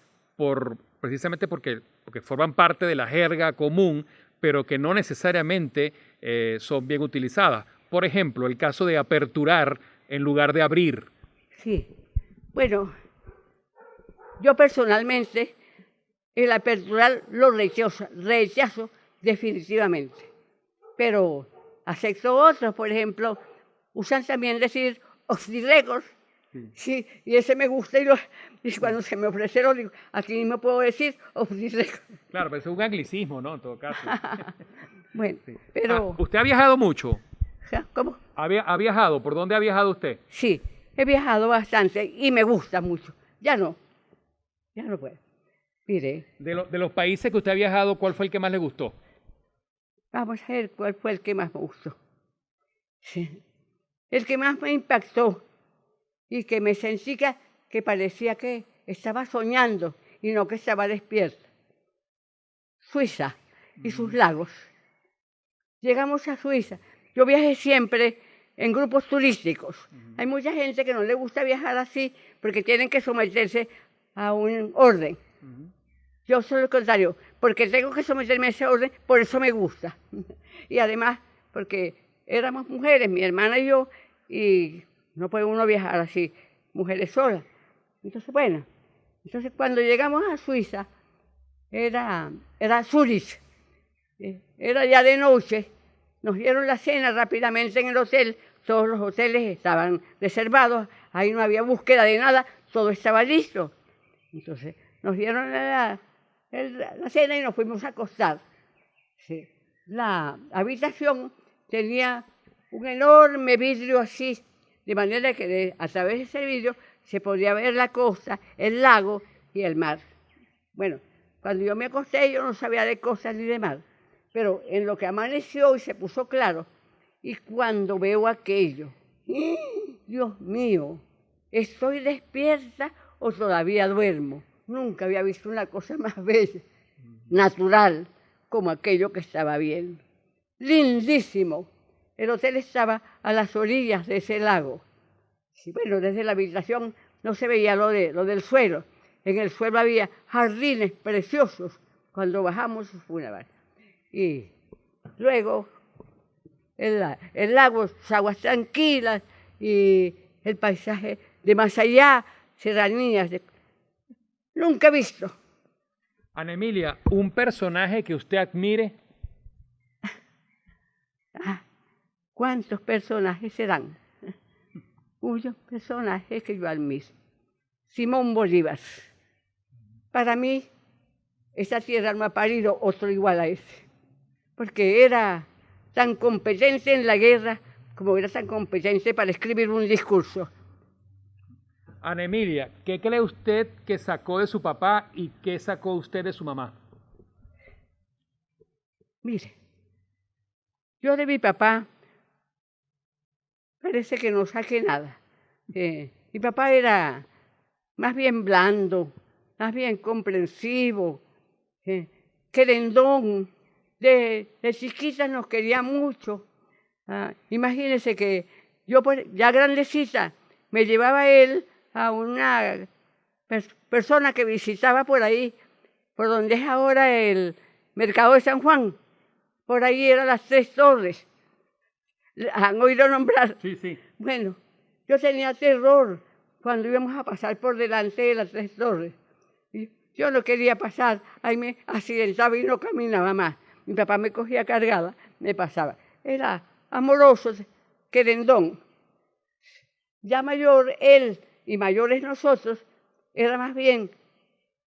precisamente porque forman parte de la jerga común, pero que no necesariamente son bien utilizadas? Por ejemplo, el caso de aperturar en lugar de abrir. Sí. Bueno, yo personalmente el aperturar lo rechazo definitivamente. Pero acepto otros, por ejemplo, usan también decir off the record. Sí, y ese me gusta y cuando se me ofrece lo digo, aquí mismo puedo decir off the record. Claro, pero es un anglicismo, ¿no? En todo caso. Bueno, sí. Pero... ¿Usted ha viajado mucho? ¿Cómo? ¿Ha viajado? ¿Por dónde ha viajado usted? Sí, he viajado bastante y me gusta mucho. Ya no puedo. Mire. De los países que usted ha viajado, ¿cuál fue el que más le gustó? Vamos a ver cuál fue el que más me gustó. Sí. El que más me impactó y que me sentí que parecía que estaba soñando y no que estaba despierta. Suiza y sus lagos. Llegamos a Suiza. Yo viajé siempre en grupos turísticos. Hay mucha gente que no le gusta viajar así porque tienen que someterse a un orden. Yo soy lo contrario, porque tengo que someterme a ese orden, por eso me gusta. Y además, porque éramos mujeres, mi hermana y yo, y no puede uno viajar así, mujeres solas. Entonces, bueno, cuando llegamos a Suiza, era Zurich, era ya de noche. Nos dieron la cena rápidamente en el hotel, todos los hoteles estaban reservados, ahí no había búsqueda de nada, todo estaba listo. Entonces nos dieron la cena y nos fuimos a acostar. Sí. La habitación tenía un enorme vidrio así, de manera que a través de ese vidrio se podía ver la costa, el lago y el mar. Bueno, cuando yo me acosté yo no sabía de costas ni de mar. Pero en lo que amaneció y se puso claro, y cuando veo aquello, Dios mío, ¿estoy despierta o todavía duermo? Nunca había visto una cosa más bella, natural, como aquello que estaba viendo. Lindísimo. El hotel estaba a las orillas de ese lago. Y bueno, desde la habitación no se veía lo del suelo. En el suelo había jardines preciosos. Cuando bajamos fue una barca. Y luego el lago, aguas tranquilas y el paisaje de más allá, serranías. Nunca he visto. Ana Emilia, un personaje que usted admire. ¿Cuántos personajes serán? Muchos personajes que yo admiro. Simón Bolívar. Para mí, esa tierra no ha parido otro igual a ese, porque era tan competente en la guerra como era tan competente para escribir un discurso. Ana Emilia, ¿qué cree usted que sacó de su papá y qué sacó usted de su mamá? Mire, yo de mi papá parece que no saqué nada. Mi papá era más bien blando, más bien comprensivo, querendón. De chiquita nos quería mucho. Imagínense que yo ya grandecita me llevaba él a una persona que visitaba por ahí, por donde es ahora el mercado de San Juan. Por ahí eran las Tres Torres. ¿Han oído nombrar? Sí, sí. Bueno, yo tenía terror cuando íbamos a pasar por delante de las Tres Torres. Yo no quería pasar, ahí me accidentaba y no caminaba más. Mi papá me cogía cargada, me pasaba. Era amoroso, querendón. Ya mayor él y mayores nosotros, era más bien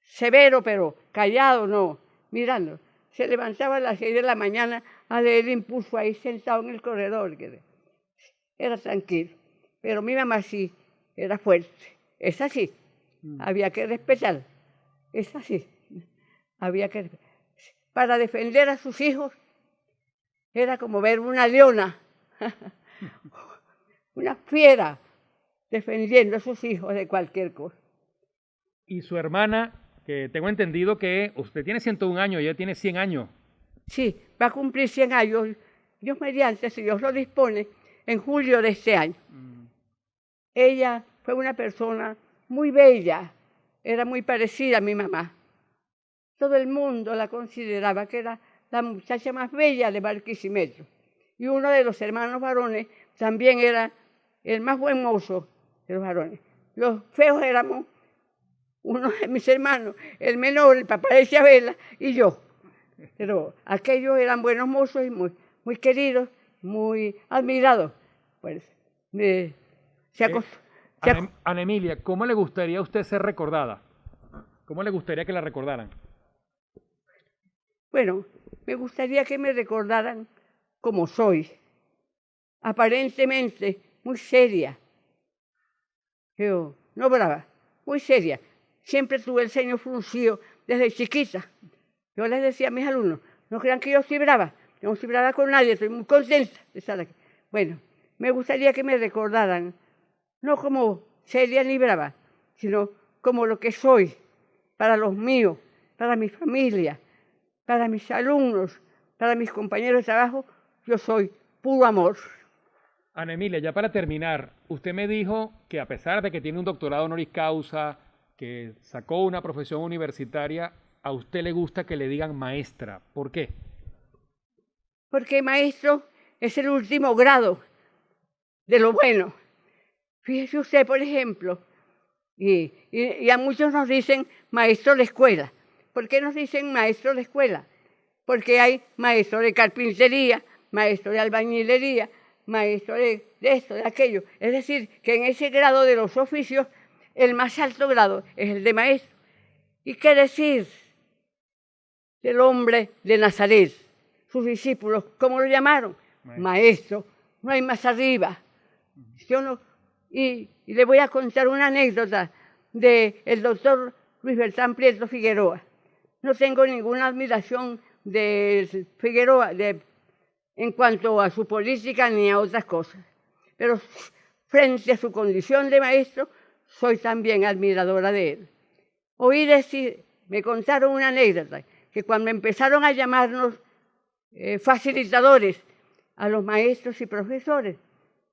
severo, pero callado, no, mirando. Se levantaba a las 6 de la mañana a leer impulso ahí sentado en el corredor. Era tranquilo. Pero mi mamá sí, era fuerte. Esa sí, había que respetar. Esa sí, había que respetar. Para defender a sus hijos, era como ver una leona, una fiera, defendiendo a sus hijos de cualquier cosa. Y su hermana, que tengo entendido que usted tiene 101 años, ella tiene 100 años. Sí, va a cumplir 100 años, Dios mediante, si Dios lo dispone, en julio de este año. Ella fue una persona muy bella, era muy parecida a mi mamá. Todo el mundo la consideraba que era la muchacha más bella de Barquisimeto. Y uno de los hermanos varones también era el más buen mozo de los varones. Los feos éramos uno de mis hermanos, el menor, el papá de Isabela y yo. Pero aquellos eran buenos mozos y muy queridos, muy admirados. Pues, Ana Emilia, ¿cómo le gustaría a usted ser recordada? ¿Cómo le gustaría que la recordaran? Bueno, me gustaría que me recordaran como soy, aparentemente muy seria, pero no brava, muy seria. Siempre tuve el ceño fruncido desde chiquita. Yo les decía a mis alumnos, no crean que yo estoy brava, yo no estoy brava con nadie, estoy muy contenta de estar aquí. Bueno, me gustaría que me recordaran, no como seria ni brava, sino como lo que soy, para los míos, para mi familia, para mis alumnos, para mis compañeros de trabajo, yo soy puro amor. Ana Emilia, ya para terminar, usted me dijo que a pesar de que tiene un doctorado honoris causa, que sacó una profesión universitaria, a usted le gusta que le digan maestra. ¿Por qué? Porque maestro es el último grado de lo bueno. Fíjese usted, por ejemplo, y a muchos nos dicen maestro de escuela. ¿Por qué nos dicen maestro de escuela? Porque hay maestro de carpintería, maestro de albañilería, maestro de esto, de aquello. Es decir, que en ese grado de los oficios, el más alto grado es el de maestro. ¿Y qué decir del hombre de Nazaret? Sus discípulos, ¿cómo lo llamaron? Maestro. No hay más arriba. Yo no, y le voy a contar una anécdota del doctor Luis Bertrán Prieto Figueroa. No tengo ninguna admiración de Figueroa en cuanto a su política ni a otras cosas. Pero frente a su condición de maestro, soy también admiradora de él. Oí decir, me contaron una anécdota, que cuando empezaron a llamarnos facilitadores a los maestros y profesores,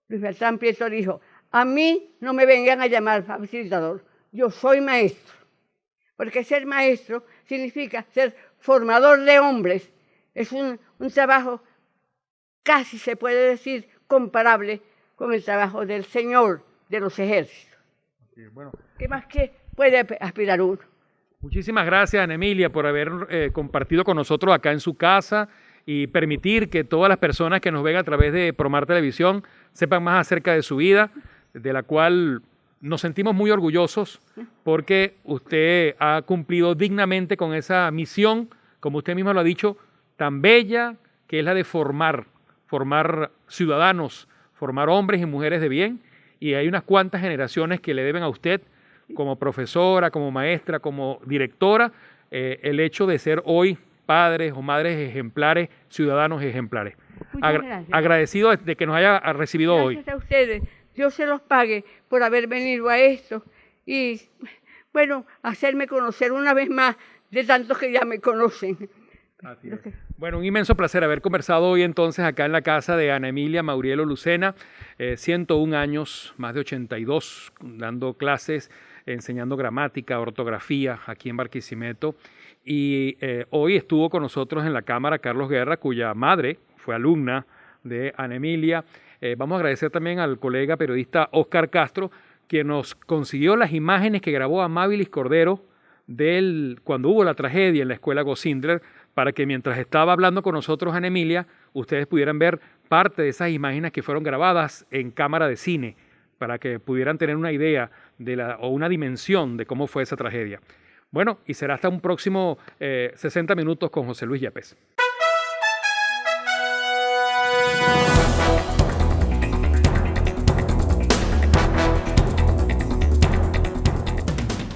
Luis Bertrán Prieto dijo, a mí no me vengan a llamar facilitador, yo soy maestro. Porque ser maestro significa ser formador de hombres. Es un trabajo casi se puede decir comparable con el trabajo del Señor de los ejércitos. Okay, bueno. ¿Qué más que puede aspirar uno? Muchísimas gracias, Ana Emilia, por haber compartido con nosotros acá en su casa y permitir que todas las personas que nos ven a través de Promar Televisión sepan más acerca de su vida, de la cual nos sentimos muy orgullosos porque usted ha cumplido dignamente con esa misión, como usted mismo lo ha dicho, tan bella, que es la de formar ciudadanos, formar hombres y mujeres de bien, y hay unas cuantas generaciones que le deben a usted, como profesora, como maestra, como directora, el hecho de ser hoy padres o madres ejemplares, ciudadanos ejemplares. Agradecido de que nos haya recibido hoy. Gracias a ustedes. Dios se los pague por haber venido a esto y, bueno, hacerme conocer una vez más de tantos que ya me conocen. Así es. Bueno, un inmenso placer haber conversado hoy entonces acá en la casa de Ana Emilia Maurielo Lucena, 101 años, más de 82, dando clases, enseñando gramática, ortografía aquí en Barquisimeto. Y hoy estuvo con nosotros en la cámara Carlos Guerra, cuya madre fue alumna de Ana Emilia. Vamos a agradecer también al colega periodista Oscar Castro, quien nos consiguió las imágenes que grabó Amabilis Cordero cuando hubo la tragedia en la escuela Gosindler, para que mientras estaba hablando con nosotros Ana Emilia, ustedes pudieran ver parte de esas imágenes que fueron grabadas en cámara de cine, para que pudieran tener una idea o una dimensión de cómo fue esa tragedia. Bueno, y será hasta un próximo 60 minutos con José Luis Yepes.